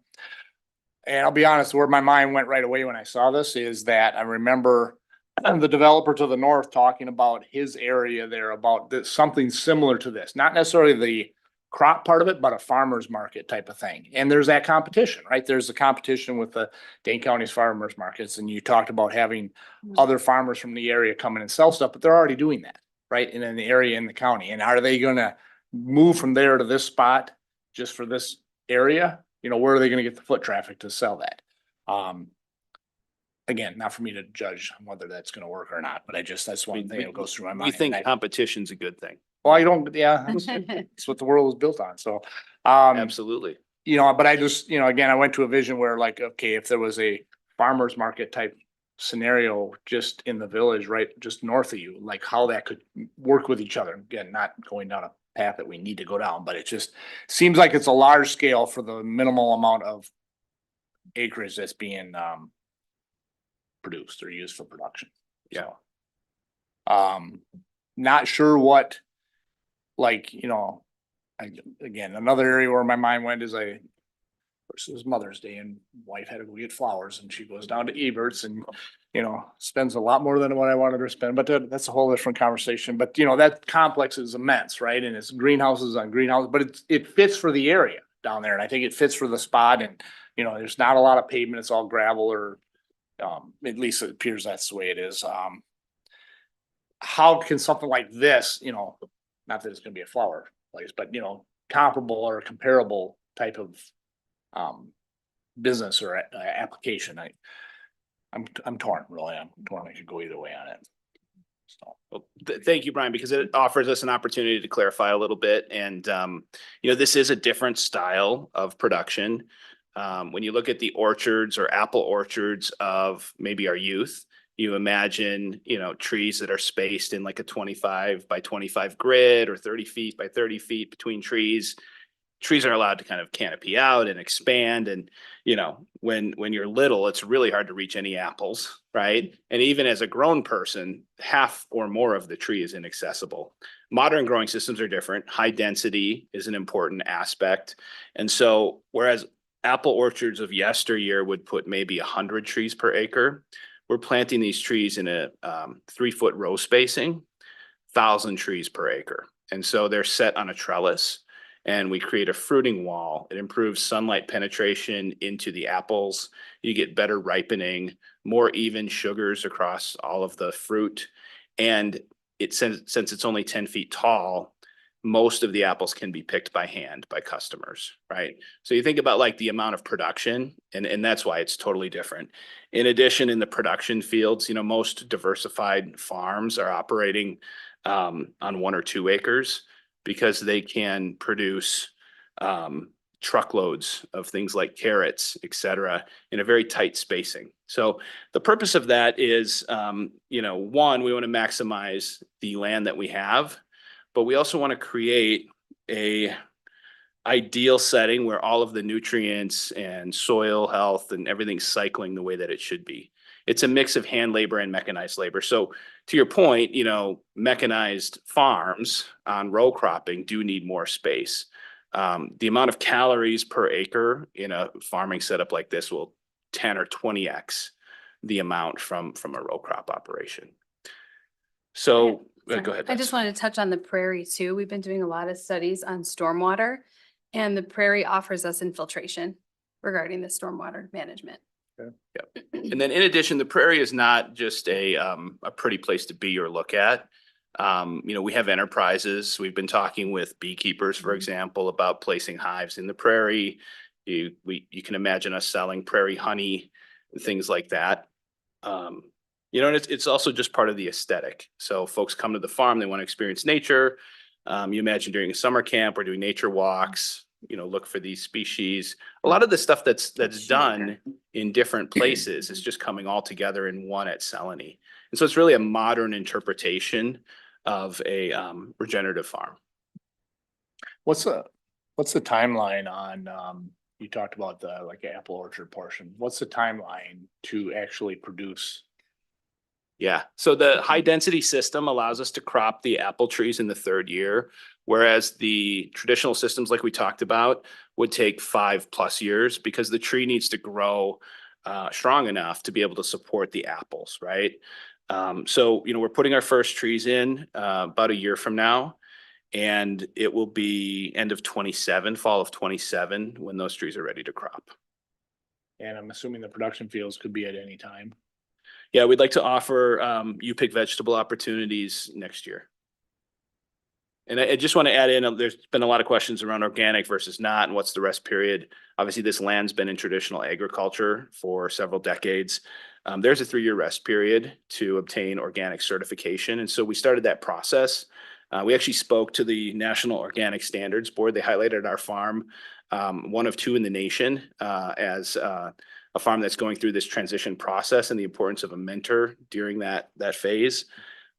And I'll be honest, where my mind went right away when I saw this is that I remember the developer to the north talking about his area there about this, something similar to this, not necessarily the crop part of it, but a farmer's market type of thing. And there's that competition, right? There's the competition with the Dane County's farmers markets. And you talked about having other farmers from the area come in and sell stuff, but they're already doing that, right? And in the area in the county. And are they gonna move from there to this spot just for this area? You know, where are they gonna get the foot traffic to sell that? Again, not for me to judge whether that's gonna work or not, but that's one thing that goes through my mind. We think And competition's a good thing. well, I don't, yeah, that's what the world was built on, so. Absolutely. You know, but I just, you know, again, I went to a vision where like, okay, if there was a farmer's market type scenario just in the village, right, just north of you, like how that could work with each other. Again, not going down a path that we need to go down, but it just seems like it's a large scale for the minimal amount of acreage that's being produced or used for production. Yeah. Not sure what, like, you know, again, another area where my mind went is it was Mother's Day and wife had to go get flowers and she goes down to Ebert's and, you know, spends a lot more than what I wanted her to spend, but that's a whole different conversation. But you know, that complex is immense, right? And it's greenhouses on greenhouses, but it fits for the area down there. And I think it fits for the spot and, you know, there's not a lot of pavement. It's all gravel or, at least it appears that's the way it is. How can something like this, you know, not that it's gonna be a flower place, but you know, comparable or comparable type of business or application. I'm torn, really. I'm torn. I could go either way on it. So. Well, thank you, Brian, because it offers us an opportunity to clarify a little bit. And, you know, this is a different style of production. When you look at the orchards or apple orchards of maybe our youth, you imagine, you know, trees that are spaced in like a 25 by 25 grid or 30 feet by 30 feet between trees. Trees are allowed to kind of canopy out and expand. And, you know, when you're little, it's really hard to reach any apples, right? And even as a grown person, half or more of the tree is inaccessible. Modern growing systems are different. High density is an important aspect. And so whereas apple orchards of yesteryear would put maybe 100 trees per acre, we're planting these trees in a 3-foot row spacing, 1,000 trees per acre. And so they're set on a trellis. And we create a fruiting wall. It improves sunlight penetration into the apples. You get better ripening, more even sugars across all of the fruit. And since it's only 10 feet tall, most of the apples can be picked by hand by customers, right? So you think about like the amount of production, and that's why it's totally different. In addition, in the production fields, you know, most diversified farms are operating on 1 or 2 acres, because they can produce truckloads of things like carrots, et cetera, in a very tight spacing. So the purpose of that is, you know, one, we want to maximize the land that we have, but we also want to create a ideal setting where all of the nutrients and soil health and everything's cycling the way that it should be. It's a mix of hand labor and mechanized labor. So to your point, you know, mechanized farms on row cropping do need more space. The amount of calories per acre in a farming setup like this will 10 or 20x the amount from a row crop operation. So go ahead. I just wanted to touch on the prairie too. We've been doing a lot of studies on stormwater, and the prairie offers us infiltration regarding the stormwater management. Yep. And then in addition, the prairie is not just a pretty place to be or look at. You know, we have enterprises. We've been talking with beekeepers, for example, about placing hives in the prairie. You can imagine us selling prairie honey, things like that. You know, and it's also just part of the aesthetic. So folks come to the farm, they want to experience nature. You imagine during a summer camp, we're doing nature walks, you know, look for these species. A lot of the stuff that's done in different places is just coming all together in one at Cellanie. And so it's really a modern interpretation of a regenerative farm. What's the timeline on, you talked about the like apple orchard portion. What's the timeline to actually produce Yeah, so the high density system allows us to crop the apple trees in the third year, whereas the traditional systems like we talked about would take 5+ years because the tree needs to grow strong enough to be able to support the apples, right? So, we're putting our first trees in about a year from now, and it will be end of 27, fall of 27, when those trees are ready to crop. And I'm assuming the production fields could be at any time. Yeah, we'd like to offer you pick vegetable opportunities next year. And I just want to add in, there's been a lot of questions around organic versus not, and what's the rest period. Obviously, this land's been in traditional agriculture for several decades. There's a 3-year rest period to obtain organic certification, and so we started that process. We actually spoke to the National Organic Standards Board. They highlighted our farm, one of 2 in the nation, as a farm that's going through this transition process and the importance of a mentor during that phase.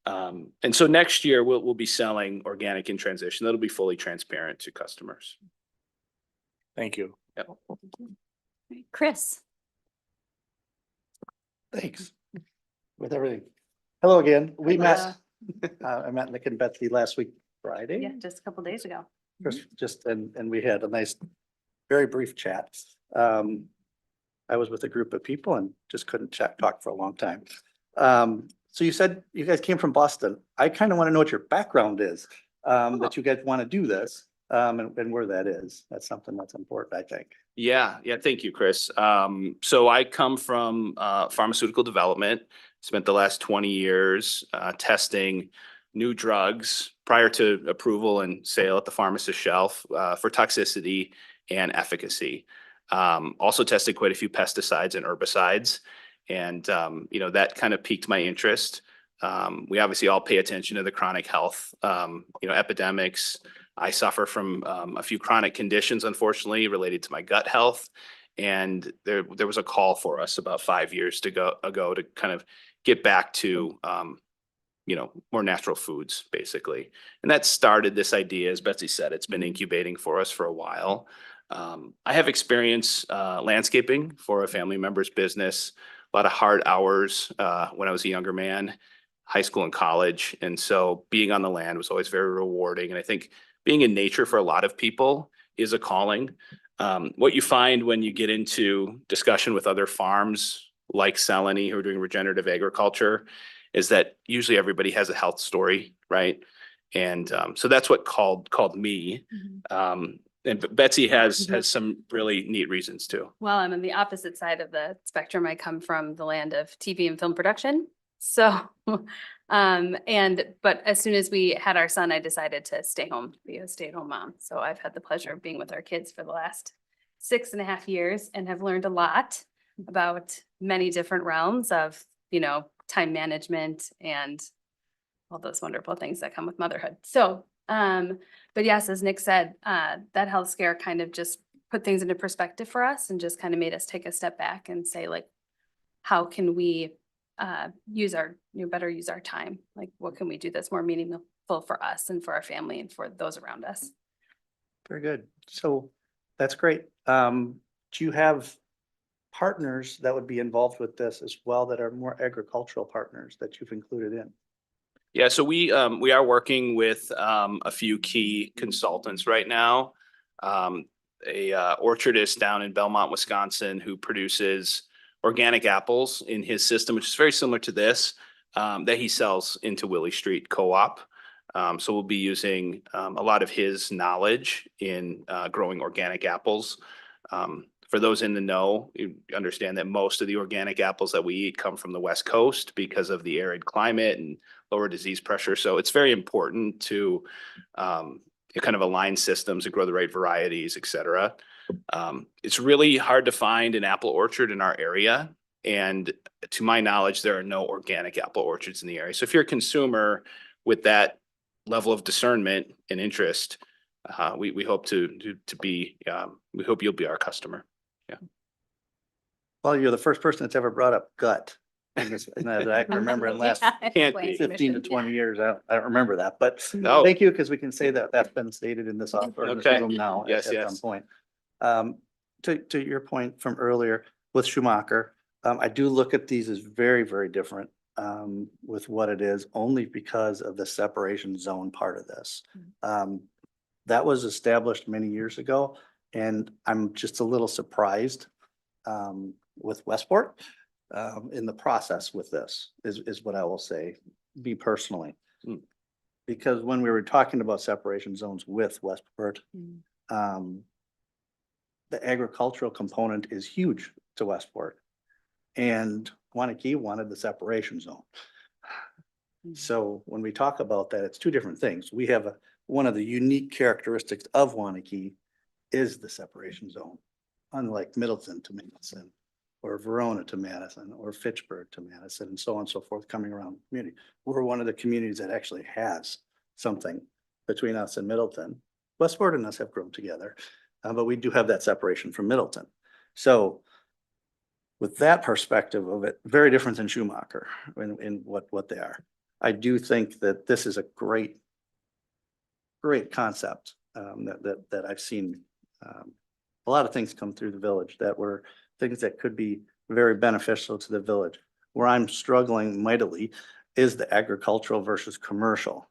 And so next year we'll be selling organic in transition. That'll be fully transparent to customers. Thank you. Yep. Chris. Thanks. With everything. Hello again. We met, I met Nick and Betsy last week, Friday. Yeah, just a couple days ago. And we had a nice, very brief chat. I was with a group of people and just couldn't talk for a long time. So you said you guys came from Boston. I kind of want to know what your background is, that you guys want to do this, and where that is. That's something that's important, I think. Yeah. Thank you, Chris. So I come from pharmaceutical development, spent the last 20 years testing new drugs prior to approval and sale at the pharmacist shelf for toxicity and efficacy. Also tested quite a few pesticides and herbicides. And, that kind of piqued my interest. We obviously all pay attention to the chronic health, epidemics. I suffer from a few chronic conditions, unfortunately, related to my gut health. And there was a call for us about 5 years ago to kind of get back to, more natural foods, basically. And that started this idea, as Betsy said, it's been incubating for us for a while. I have experience landscaping for a family member's business, a lot of hard hours when I was a younger man, high school and college. And so being on the land was always very rewarding. And I think being in nature for a lot of people is a calling. What you find when you get into discussion with other farms like Cellanie who are doing regenerative agriculture is that usually everybody has a health story, right? And so that's what called me. And Betsy has some really neat reasons too. Well, I'm on the opposite side of the spectrum. I come from the land of TV and film production. So, but as soon as we had our son, I decided to stay home, to be a stay-at-home mom. So I've had the pleasure of being with our kids for the last 6.5 years and have learned a lot about many different realms of, time management and all those wonderful things that come with motherhood. So, but yes, as Nick said, that health scare kind of just put things into perspective for us and just kind of made us take a step back and say, like, how can we better use our time? Like, what can we do that's more meaningful for us and for our family and for those around us? Very good. So that's great. Do you have partners that would be involved with this as well that are more agricultural partners that you've included in? Yeah, so we are working with a few key consultants right now. A orchardist down in Belmont, Wisconsin, who produces organic apples in his system, which is very similar to this, that he sells into Willie Street Co-op. So we'll be using a lot of his knowledge in growing organic apples. For those in the know, you understand that most of the organic apples that we eat come from the West Coast because of the arid climate and lower disease pressure. So it's very important to kind of align systems to grow the right varieties, et cetera. It's really hard to find an apple orchard in our area. And to my knowledge, there are no organic apple orchards in the area. So if you're a consumer with that level of discernment and interest, we hope we hope you'll be our customer. Yeah. Well, you're the first person that's ever brought up gut. And that I can remember in the last Can't be. 15 to 20 years. I don't remember that, but No. thank you, because we can say that that's been stated in this offer in this Okay. room now Yes, at yes. some point. To your point from earlier with Schumacher, I do look at these as very, very different. with what it is, only because of the separation zone part of this. That was established many years ago, and I'm just a little surprised with Westport in the process with this, is what I will say, me personally. Because when we were talking about separation zones with Westport, the agricultural component is huge to Westport. And Waunakee wanted the separation zone. So when we talk about that, it's two different things. We have one of the unique characteristics of Waunakee is the separation zone. Unlike Middleton to Madison, or Verona to Madison, or Fitchburg to Madison, and so on and so forth, coming around the community. We're one of the communities that actually has something between us and Middleton. Westport and us have grown together, but we do have that separation from Middleton. So with that perspective of it, very different than Schumacher in what they are. I do think that this is a great concept that I've seen. A lot of things come through the village that were things that could be very beneficial to the village. Where I'm struggling mightily is the agricultural versus commercial.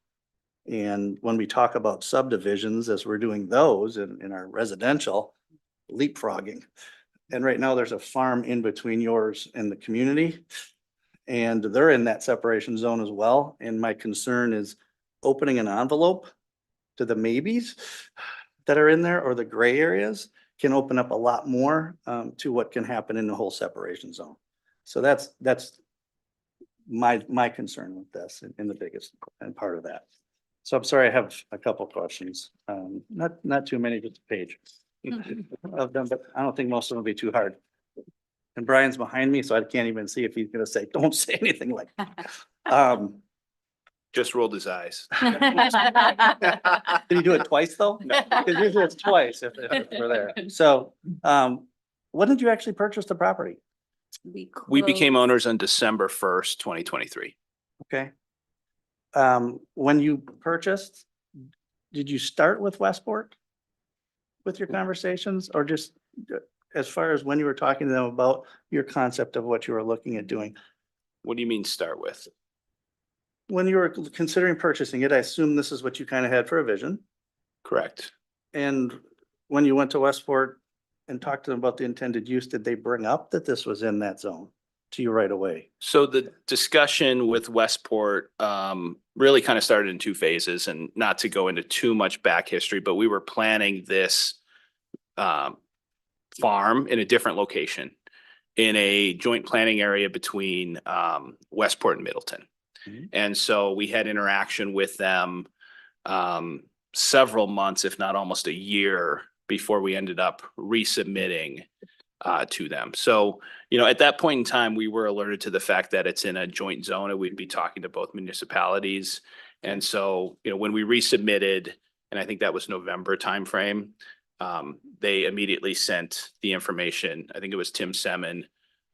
And when we talk about subdivisions, as we're doing those in our residential, leapfrogging. And right now there's a farm in between yours and the community. And they're in that separation zone as well. And my concern is opening an envelope to the maybes that are in there, or the gray areas can open up a lot more to what can happen in the whole separation zone. So that's my concern with this and the biggest and part of that. So I'm sorry, I have a couple questions. Not too many, just a page of them, but I don't think most of them will be too hard. And Brian's behind me, so I can't even see if he's gonna say, don't say anything like that. Just rolled his eyes. Did he do it twice though? No. Because usually it's twice if we're there. So, when did you actually purchase the property? We became owners on December 1st, 2023. Okay. When you purchased, did you start with Westport? With your conversations, or just as far as when you were talking to them about your concept of what you were looking at doing? What do you mean start with? When you were considering purchasing it, I assume this is what you kind of had for a vision. Correct. And when you went to Westport and talked to them about the intended use, did they bring up that this was in that zone to you right away? So the discussion with Westport really kind of started in two phases, and not to go into too much back history, but we were planning this farm in a different location in a joint planning area between Westport and Middleton. And so we had interaction with them several months, if not almost a year, before we ended up resubmitting to them. So, at that point in time, we were alerted to the fact that it's in a joint zone and we'd be talking to both municipalities. And so, when we resubmitted, and I think that was November timeframe, they immediately sent the information. I think it was Tim Semin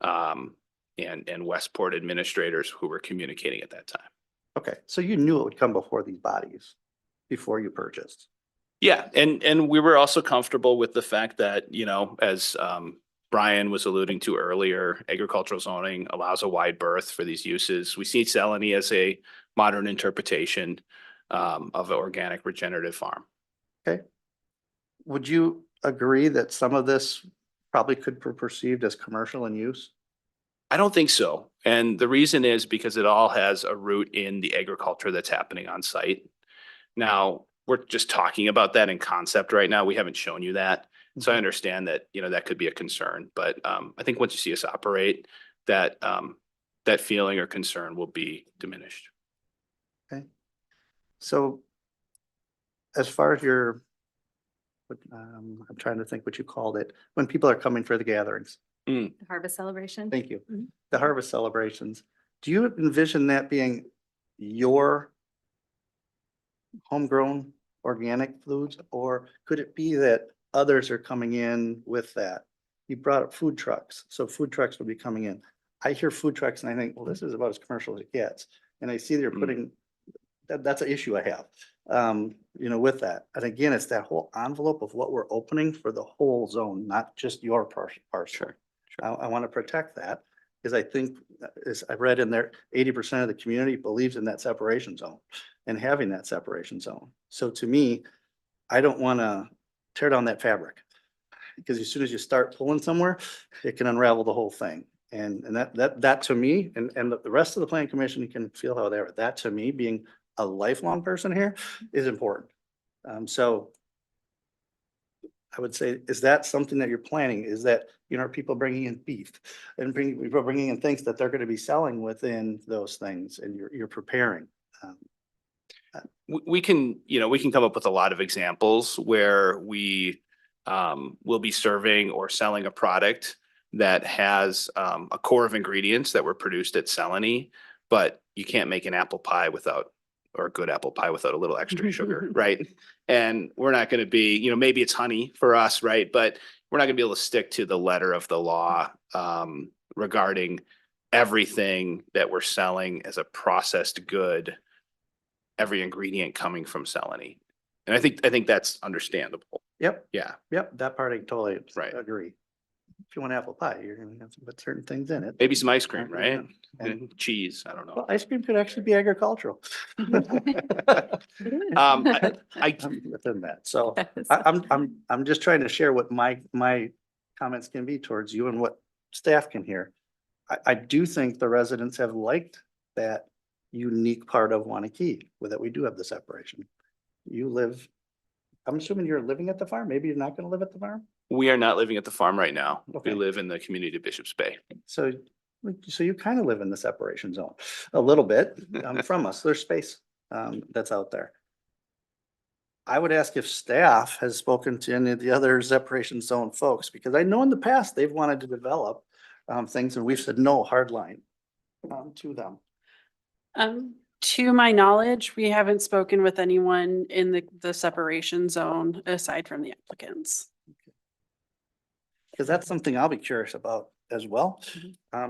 and Westport administrators who were communicating at that time. Okay, so you knew it would come before these bodies, before you purchased. Yeah, and we were also comfortable with the fact that, as Brian was alluding to earlier, agricultural zoning allows a wide berth for these uses. We see Cellanie as a modern interpretation of an organic regenerative farm. Okay. Would you agree that some of this probably could be perceived as commercial in use? I don't think so. And the reason is because it all has a root in the agriculture that's happening on site. Now, we're just talking about that in concept right now. We haven't shown you that. So I understand that, that could be a concern, but I think once you see us operate, that feeling or concern will be diminished. Okay. So as far as your, I'm trying to think what you called it, when people are coming for the gatherings. Harvest celebration. Thank you. The harvest celebrations. Do you envision that being your homegrown organic foods, or could it be that others are coming in with that? You brought up food trucks, so food trucks will be coming in. I hear food trucks and I think, well, this is about as commercial as it gets. And I see they're putting, that's an issue I have, with that. And again, it's that whole envelope of what we're opening for the whole zone, not just your parcel. Sure. I want to protect that. is I think, as I read in there, 80% of the community believes in that separation zone and having that separation zone. So to me, I don't want to tear down that fabric. Because as soon as you start pulling somewhere, it can unravel the whole thing. And that to me, and the rest of the planning commission can feel how they're, that to me, being a lifelong person here is important. So I would say, is that something that you're planning? Is that, are people bringing in beef and people bringing in things that they're going to be selling within those things, and you're preparing? We can, we can come up with a lot of examples where we will be serving or selling a product that has a core of ingredients that were produced at Cellanie, but you can't make an apple pie without, or a good apple pie without a little extra sugar, right? And we're not going to be, maybe it's honey for us, right? But we're not going to be able to stick to the letter of the law regarding everything that we're selling as a processed good, every ingredient coming from Cellanie. And I think that's understandable. Yep. Yeah. Yep, that part I totally Right. agree. If you want apple pie, you're gonna have to put certain things in it. Maybe some ice cream, Yeah. right? And- And cheese. I don't Well, know. ice cream could actually be agricultural. I Within that, so I'm just trying to share what my comments can be towards you and what staff can hear. I do think the residents have liked that unique part of Waunakee, where that we do have the separation. You live, I'm assuming you're living at the farm, maybe you're not gonna live at the farm? We are not living at the farm right now. Okay. We live in the community of Bishop's Bay. So you kind of live in the separation zone a little bit from us. There's space that's out there. I would ask if staff has spoken to any of the other separation zone folks, because I know in the past they've wanted to develop things and we've said no, hard line to them. To my knowledge, we haven't spoken with anyone in the separation zone aside from the applicants. Because that's something I'll be curious about as well,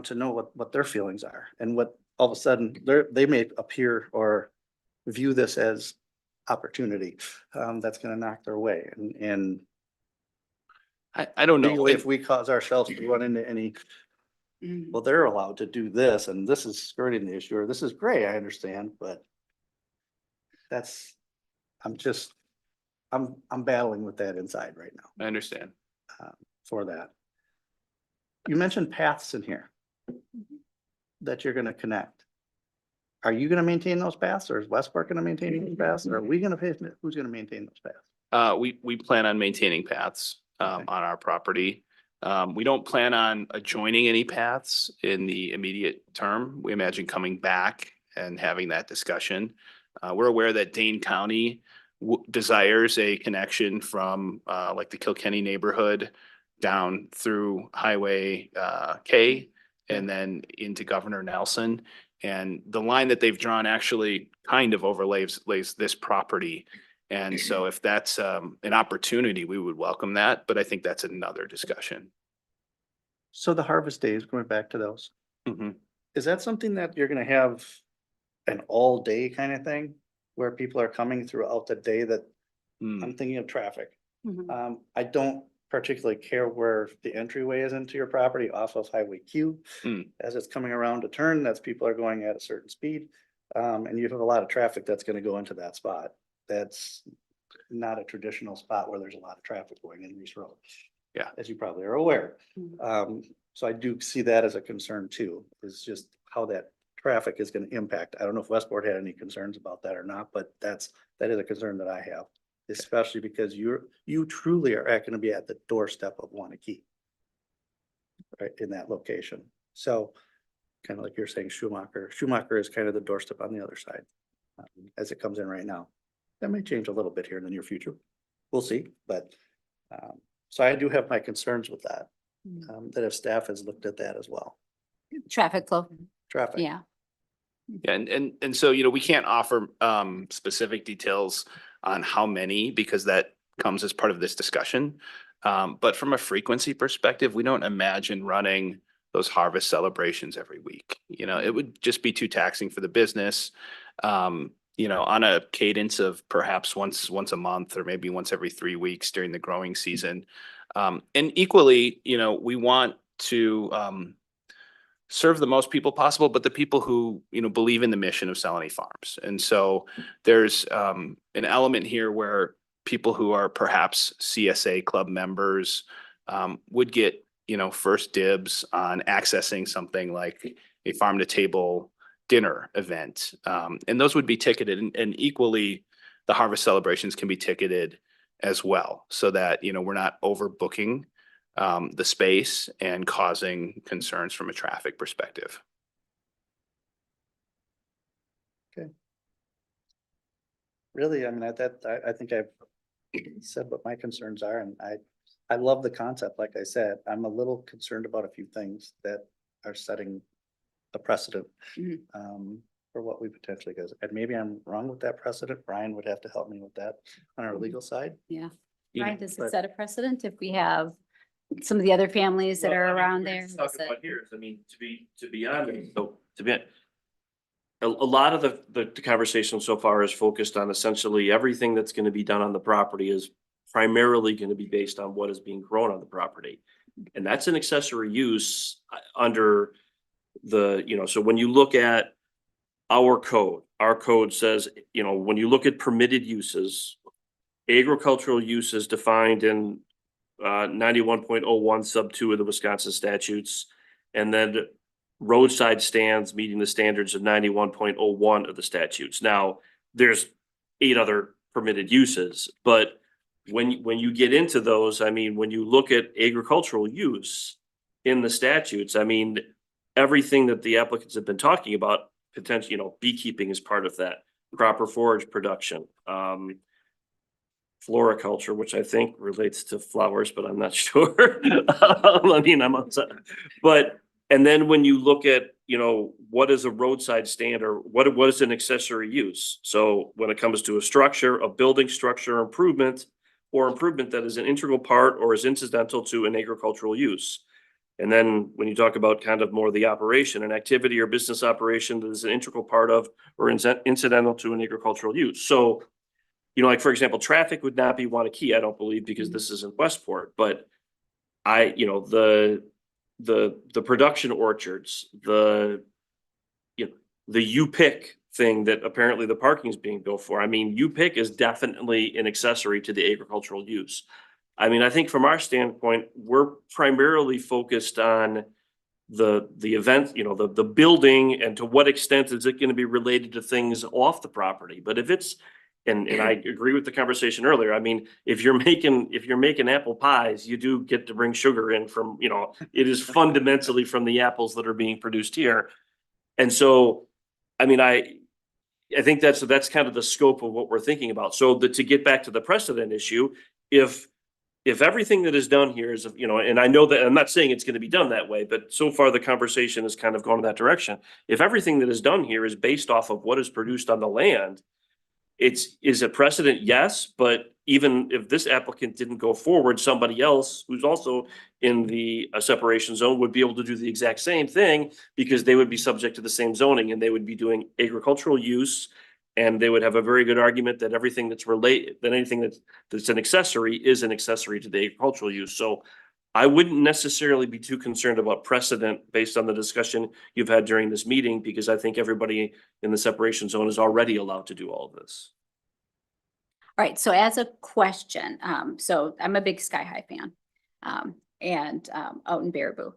to know what their feelings are and what all of a sudden they may appear or view this as opportunity that's going to knock their way. And I don't know. legally, if we cause ourselves to run into any, well, they're allowed to do this and this is skirting the issue, or this is gray, I understand, but that's, I'm battling with that inside right now. I understand. For that. You mentioned paths in here that you're gonna connect. Are you gonna maintain those paths, or is Westport gonna maintain those paths, or are we gonna pay, who's gonna maintain those paths? We plan on maintaining paths Okay. on our property. We don't plan on adjoining any paths in the immediate term. We imagine coming back and having that discussion. We're aware that Dane County desires a connection from like the Kilkenny neighborhood down through Highway K and then into Governor Nelson. And the line that they've drawn actually kind of overlays this property. And so if that's an opportunity, we would welcome that, but I think that's another discussion. So the harvest days, going back to those, Mhm. is that something that you're gonna have an all day kind of thing? Where people are coming throughout the day that, Mm. I'm thinking of traffic. Mhm. I don't particularly care where the entryway is into your property off of Highway Q. Mm. As it's coming around to turn, that's people are going at a certain speed. And you have a lot of traffic that's gonna go into that spot. That's not a traditional spot where there's a lot of traffic going in Reis Road. Yeah. As you probably are aware. Mhm. So I do see that as a concern too, is just how that traffic is gonna impact. I don't know if Westport had any concerns about that or not, but that is a concern that I have. Especially because you truly are gonna be at the doorstep of Waunakee. Right, in that location. So kind of like you're saying, Schumacher is kind of the doorstep on the other side. As it comes in right now. That may change a little bit here in the near future. We'll see, but so I do have my concerns with that. That if staff has looked at that as well. Traffic flow, Traffic. yeah. Yeah, and so, we can't offer specific details on how many, because that comes as part of this discussion. But from a frequency perspective, we don't imagine running those harvest celebrations every week. It would just be too taxing for the business. On a cadence of perhaps once a month or maybe once every 3 weeks during the growing season. And equally, we want to serve the most people possible, but the people who, you know, believe in the mission of Cellanie Farms. And so there's an element here where people who are perhaps CSA club members would get, you know, first dibs on accessing something like a farm to table dinner event. And those would be ticketed, and equally the harvest celebrations can be ticketed as well, so that, you know, we're not overbooking the space and causing concerns from a traffic perspective. Really, I mean, I think I've said what my concerns are, and I love the concept. Like I said, I'm a little concerned about a few things that are setting a precedent Mhm. for what we potentially goes. And maybe I'm wrong with that precedent. Brian would have to help me with that on our legal side. Yeah. You know, Right, does it but- set a precedent if we have some of the other families that Well, are I mean, around we're there? just Does Talking it- about here, I mean, to be honest, so to be. A lot of the conversation so far is focused on essentially everything that's gonna be done on the property is primarily gonna be based on what is being grown on the property. And that's an accessory use under the, you know, so when you look at our code says, you know, when you look at permitted uses, agricultural use is defined in 91.01 sub 2 of the Wisconsin statutes. And then roadside stands meeting the standards of 91.01 of the statutes. Now, there's 8 other permitted uses, but when you get into those, I mean, when you look at agricultural use in the statutes, I mean, everything that the applicants have been talking about, potentially, you know, beekeeping is part of that, proper forage production, floriculture, which I think relates to flowers, but I'm not sure. I mean, I'm outside, but, and then when you look at, you know, what is a roadside stand or what is an accessory use? So when it comes to a structure, a building structure improvement or improvement that is an integral part or is incidental to an agricultural use. And then when you talk about kind of more the operation, an activity or business operation that is an integral part of or incidental to an agricultural use. So, you know, like for example, traffic would not be Waunakee, I don't believe, because this is in Westport, but you know, the production orchards, you know, the U-Pick thing that apparently the parking is being built for. I mean, U-Pick is definitely an accessory to the agricultural use. I mean, I think from our standpoint, we're primarily focused on the event, you know, the building and to what extent is it going to be related to things off the property. But if it's, and I agree with the conversation earlier, I mean, if you're making apple pies, you do get to bring sugar in from, you know, it is fundamentally from the apples that are being produced here. And so, I mean, I think that's kind of the scope of what we're thinking about. So to get back to the precedent issue, if everything that is done here is, you know, and I know that I'm not saying it's going to be done that way, but so far the conversation has kind of gone in that direction. If everything that is done here is based off of what is produced on the land, is a precedent, yes, but even if this applicant didn't go forward, somebody else who's also in the separation zone would be able to do the exact same thing because they would be subject to the same zoning and they would be doing agricultural use. And they would have a very good argument that everything that's related, that anything that's an accessory is an accessory to the agricultural use. So I wouldn't necessarily be too concerned about precedent based on the discussion you've had during this meeting, because I think everybody in the separation zone is already allowed to do all of this. All right, so as a question, so I'm a big Sky High fan, and out in Baraboo.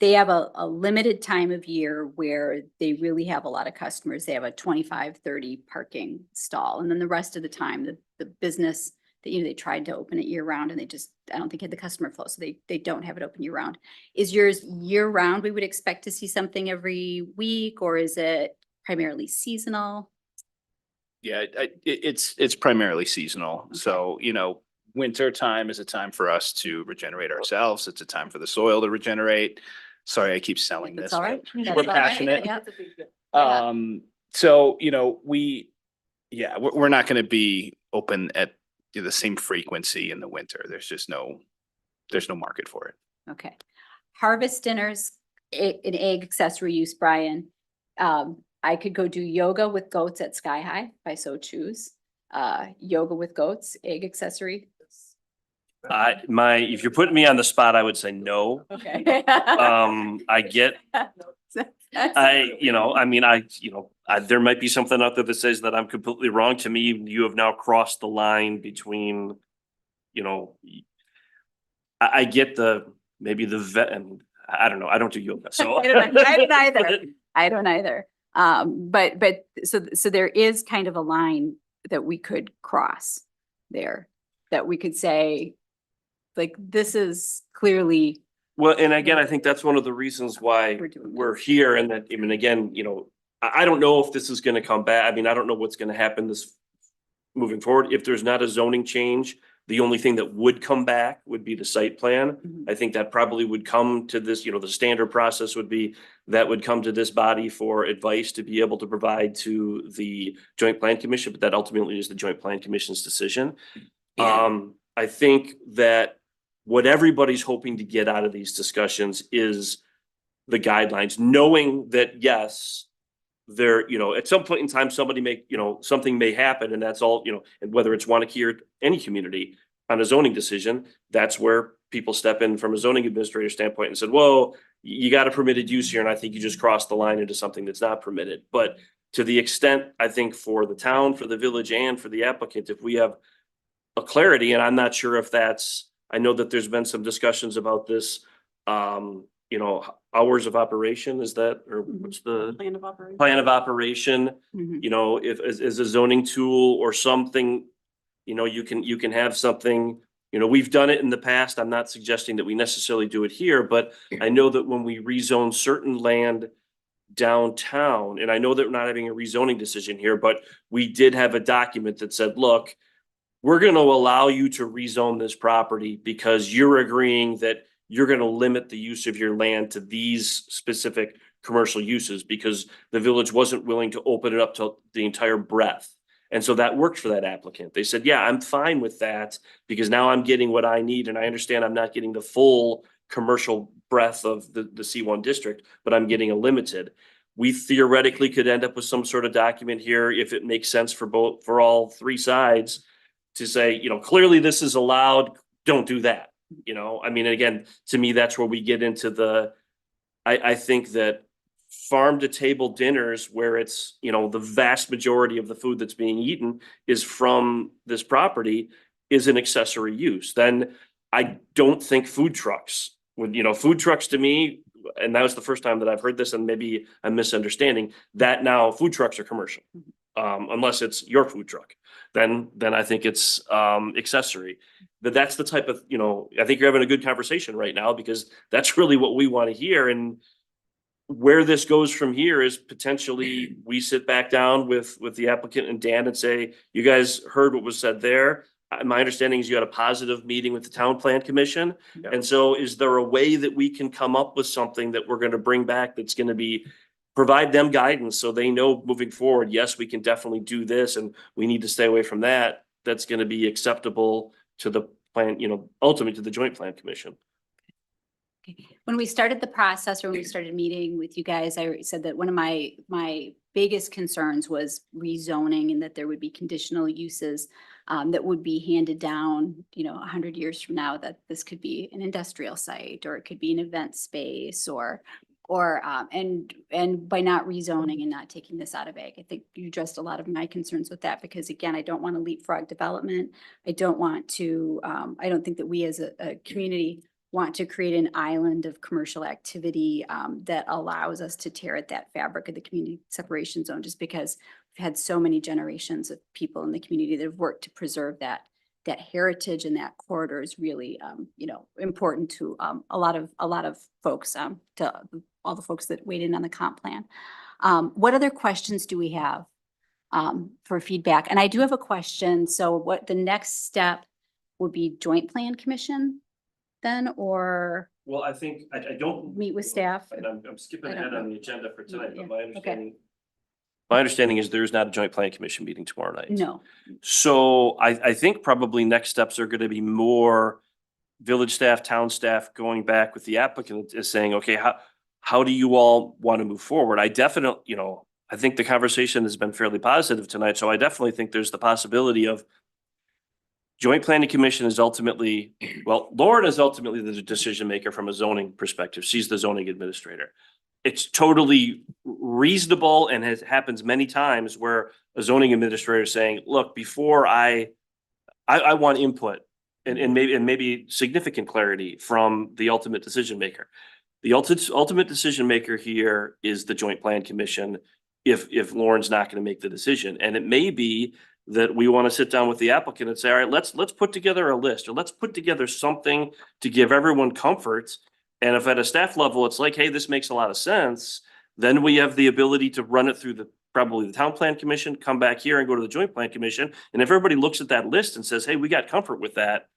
They have a limited time of year where they really have a lot of customers. They have a 25, 30 parking stall. And then the rest of the time, the business that, you know, they tried to open it year round and they just, I don't think had the customer flow. So they don't have it open year round. Is yours year round? We would expect to see something every week, or is it primarily seasonal? Yeah, it's primarily seasonal. So, you know, winter time is a time for us to regenerate ourselves. It's a time for the soil to regenerate. Sorry, I keep selling That's this. all right. but That's We're all right. passionate. Yeah. So, you know, we're not going to be open at the same frequency in the winter. There's just there's no market for it. Okay. Harvest dinners, an egg accessory use, Brian. I could go do yoga with goats at Sky High if I so choose. Yoga with goats, egg accessory. If you're putting me on the spot, I would say no. Okay. I get, there might be something out there that says that I'm completely wrong. To me, you have now crossed the line between, I get maybe the vet, and I don't know, I don't do yoga, so. I don't either. I don't either. But so there is kind of a line that we could cross there, that we could say, like, this is clearly. Well, and again, I think that's one of the reasons why We're doing we're this. here, and that, again, I don't know if this is gonna come back. I don't know what's gonna happen moving forward. If there's not a zoning change, the only thing that would come back would be the site plan. Mhm. I think that probably would come to this, the standard process would be that would come to this body for advice to be able to provide to the Joint Plan Commission, but that ultimately is the Joint Plan Commission's decision. I think that what everybody's hoping to get out of these discussions is the guidelines, knowing that, yes, there, at some point in time, somebody may, something may happen, and that's all, and whether it's Waunakee or any community on a zoning decision, that's where people step in from a zoning administrator standpoint and said, whoa, you got a permitted use here, and I think you just crossed the line into something that's not permitted. But to the extent, I think for the town, for the village, and for the applicant, if we have a clarity, and I'm not sure if I know that there's been some discussions about this, hours of operation, is that, or what's the Plan of operation. plan of operation? Mhm. If as a zoning tool or something, you can have something, we've done it in the past. I'm not suggesting that we necessarily do it here, but I know that when we rezone certain land downtown, and I know that we're not having a rezoning decision here, but we did have a document that said, look, we're going to allow you to rezone this property because you're agreeing that you're going to limit the use of your land to these specific commercial uses because the village wasn't willing to open it up to the entire breadth. And so that worked for that applicant. They said, yeah, I'm fine with that because now I'm getting what I need. And I understand I'm not getting the full commercial breadth of the C1 district, but I'm getting a limited. We theoretically could end up with some sort of document here if it makes sense for all three sides to say, clearly this is allowed, don't do that. Again, to me, that's where we get into I think that farm to table dinners where it's, the vast majority of the food that's being eaten is from this property is an accessory use. Then I don't think food trucks food trucks to me, and that was the first time that I've heard this, and maybe I'm misunderstanding that now food trucks are commercial. Unless it's your food truck, then I think it's accessory. But that's the type of, I think you're having a good conversation right now because that's really what we want to hear. And where this goes from here is potentially we sit back down with the applicant and Dan and say, you guys heard what was said there. My understanding is you had a positive meeting with the Town Plan Commission. Yeah. And so is there a way that we can come up with something that we're going to bring back that's going to provide them guidance so they know moving forward, yes, we can definitely do this and we need to stay away from that. That's going to be acceptable to the plan, ultimately to the Joint Plan Commission. When we started the process, or when we started meeting with you guys, I said that one of my biggest concerns was rezoning and that there would be conditional uses that would be handed down, 100 years from now, that this could be an industrial site, or it could be an event space, and by not rezoning and not taking this out of ag. I think you addressed a lot of my concerns with that because, again, I don't want to leapfrog development. I don't think that we as a community want to create an island of commercial activity that allows us to tear at that fabric of the community separation zone, just because we've had so many generations of people in the community that have worked to preserve that heritage, and that corridor is really, important to a lot of folks, to all the folks that weighed in on the comp plan. What other questions do we have for feedback? And I do have a question. So what the next step would be, Joint Plan Commission then, or Well, I think I don't meet with staff? and I'm skipping I don't ahead on know. the agenda for tonight, Yeah, but my understanding is there's not a Joint Plan Commission meeting tomorrow night. No. So I think probably next steps are going to be more village staff, town staff going back with the applicant is saying, okay, how do you all want to move forward? I definitely, I think the conversation has been fairly positive tonight. So I definitely think there's the possibility of Joint Planning Commission is ultimately, well, Lauren is ultimately the decision maker from a zoning perspective. She's the zoning administrator. It's totally reasonable and happens many times where a zoning administrator is saying, look, before I want input and maybe significant clarity from the ultimate decision maker. The ultimate decision maker here is the Joint Plan Commission if Lauren's not going to make the decision. And it may be that we want to sit down with the applicant and say, all right, let's put together a list, or let's put together something to give everyone comfort. And if at a staff level, it's like, hey, this makes a lot of sense, then we have the ability to run it through probably the Town Plan Commission, come back here and go to the Joint Plan Commission. And if everybody looks at that list and says, hey, we got comfort with that.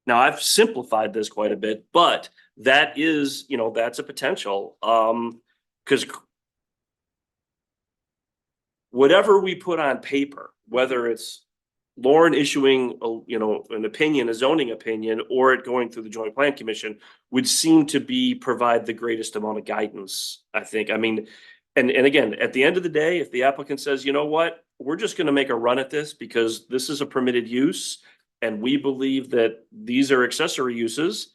Now, I've simplified this quite a bit, but that is, that's a potential. Because whatever we put on paper, whether it's Lauren issuing, an opinion, a zoning opinion, or it going through the Joint Plan Commission, would seem to provide the greatest amount of guidance, I think. I mean, and again, at the end of the day, if the applicant says, you know what, we're just going to make a run at this because this is a permitted use, and we believe that these are accessory uses,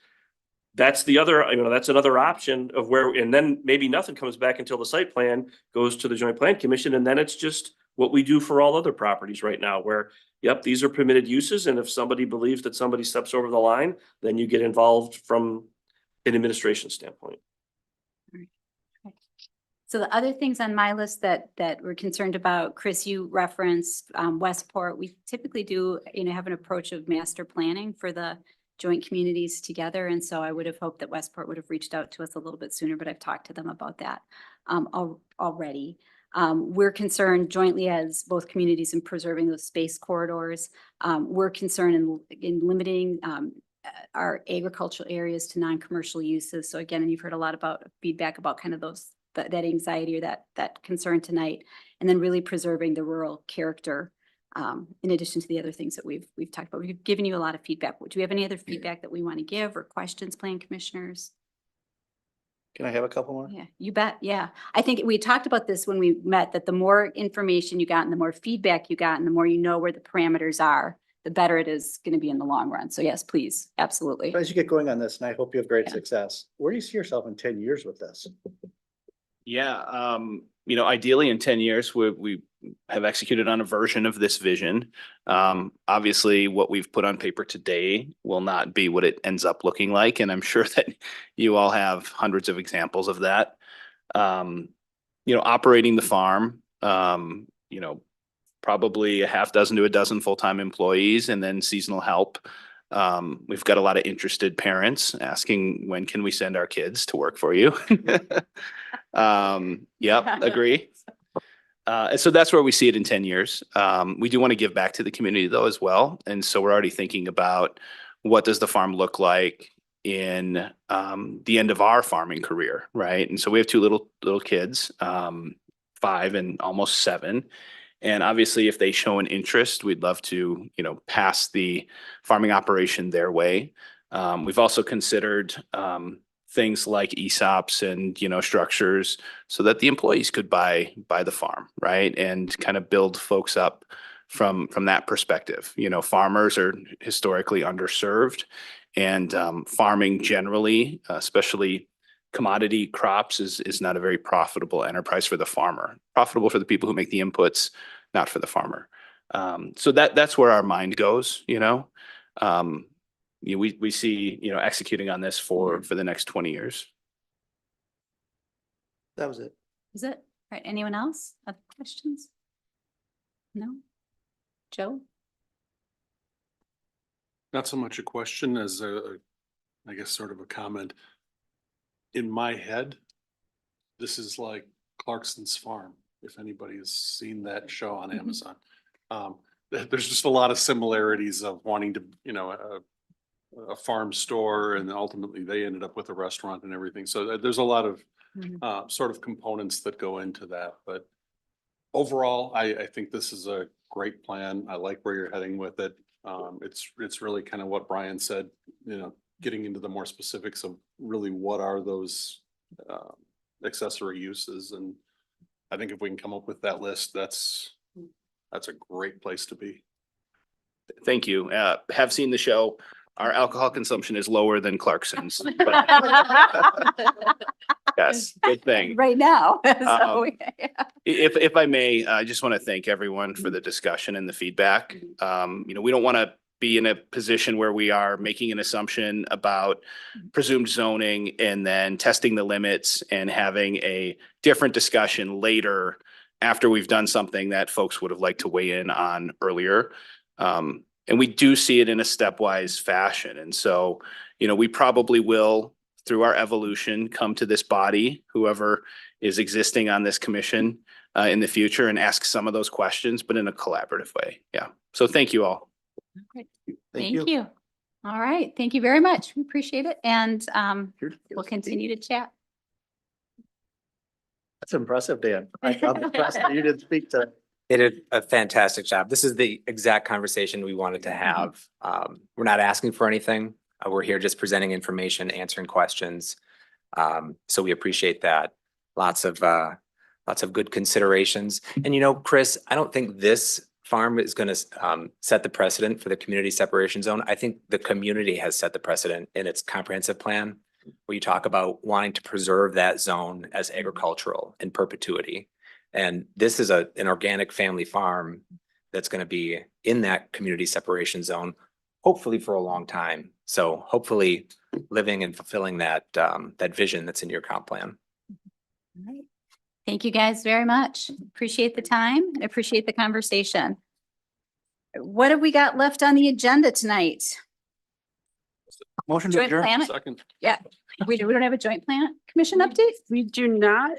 that's the other, that's another option of where, and then maybe nothing comes back until the site plan goes to the Joint Plan Commission, and then it's just what we do for all other properties right now, where, yep, these are permitted uses, and if somebody believes that somebody steps over the line, then you get involved from an administration standpoint. So the other things on my list that we're concerned about, Chris, you referenced Westport. We typically do, have an approach of master planning for the joint communities together. And so I would have hoped that Westport would have reached out to us a little bit sooner, but I've talked to them about that already. We're concerned jointly as both communities in preserving those space corridors. We're concerned in limiting our agricultural areas to non-commercial uses. So again, and you've heard a lot about feedback about kind of that anxiety or that concern tonight, and then really preserving the rural character. In addition to the other things that we've talked about. We've given you a lot of feedback. Do we have any other feedback that we want to give or questions, plan commissioners? Can I have a couple more? Yeah, you bet. Yeah. I think we talked about this when we met, that the more information you got and the more feedback you got and the more you know where the parameters are, the better it is going to be in the long run. So yes, please. Absolutely. As you get going on this, and I hope you have great Yeah. success, where do you see yourself in 10 years with this? Yeah, ideally in 10 years, we have executed on a version of this vision. Obviously, what we've put on paper today will not be what it ends up looking like. And I'm sure that you all have hundreds of examples of that. Operating the farm, probably a half dozen to a dozen full-time employees and then seasonal help. We've got a lot of interested parents asking, when can we send our kids to work for you? Yep, agree. And so that's where we see it in 10 years. We do want to give back to the community though as well. And so we're already thinking about what does the farm look like in the end of our farming career, right? And so we have two little kids, 5 and almost 7. And obviously, if they show an interest, we'd love to, pass the farming operation their way. We've also considered things like ESOPs and, structures so that the employees could buy the farm, right? And kind of build folks up from that perspective. Farmers are historically underserved, and farming generally, especially commodity crops, is not a very profitable enterprise for the farmer. Profitable for the people who make the inputs, not for the farmer. So that's where our mind goes. We see, executing on this for the next 20 years. That was it. Is it? All right. Anyone else have questions? No? Joe? Not so much a question as I guess sort of a comment. In my head, this is like Clarkson's Farm, if anybody has seen that show on Amazon. There's just a lot of similarities of wanting to, a farm store, and ultimately they ended up with a restaurant and everything. So there's a lot of sort of components that go into that. But overall, I think this is a great plan. I like where you're heading with it. It's really kind of what Brian said, getting into the more specifics of really what are those accessory uses. And I think if we can come up with that list, that's a great place to be. Thank you. Have seen the show. Our alcohol consumption is lower than Clarkson's. Yes, good thing. Right now. Um, If I may, I just want to thank everyone for the discussion and the feedback. We don't want to be in a position where we are making an assumption about presumed zoning and then testing the limits and having a different discussion later after we've done something that folks would have liked to weigh in on earlier. And we do see it in a stepwise fashion. And so, we probably will, through our evolution, come to this body, whoever is existing on this commission in the future, and ask some of those questions, but in a collaborative way. Yeah. So thank you all. Thank you. All right. Thank you very much. We appreciate it. And we'll continue to chat. That's impressive, Dan. I'm impressed that you didn't speak to. They did a fantastic job. This is the exact conversation we wanted to have. We're not asking for anything. We're here just presenting information, answering questions. So we appreciate that. Lots of good considerations. And Chris, I don't think this farm is going to set the precedent for the community separation zone. I think the community has set the precedent in its comprehensive plan, where you talk about wanting to preserve that zone as agricultural in perpetuity. And this is an organic family farm that's going to be in that community separation zone, hopefully for a long time. So hopefully living and fulfilling that vision that's in your comp plan. All right. Thank you guys very much. Appreciate the time and appreciate the conversation. What have we got left on the agenda tonight? Motion to Joint adjourn. plan? Second. Yeah, we don't have a joint plan commission update? We do not,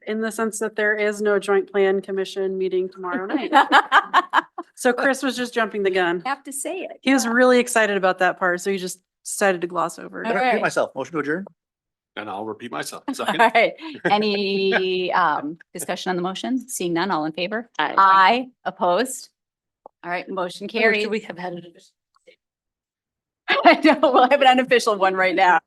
in the sense that there is no joint plan commission meeting tomorrow night. So Chris was just jumping the gun. Have to say it. He was really excited about that part, so he just decided to gloss over All it. right. Repeat myself. Motion to adjourn. And I'll repeat myself. All Second. right. Any discussion on the motion? Seeing none, all in favor? Aye. Aye. Opposed? All right, motion carries. Should we have had it? I know, we'll have an unofficial one right now.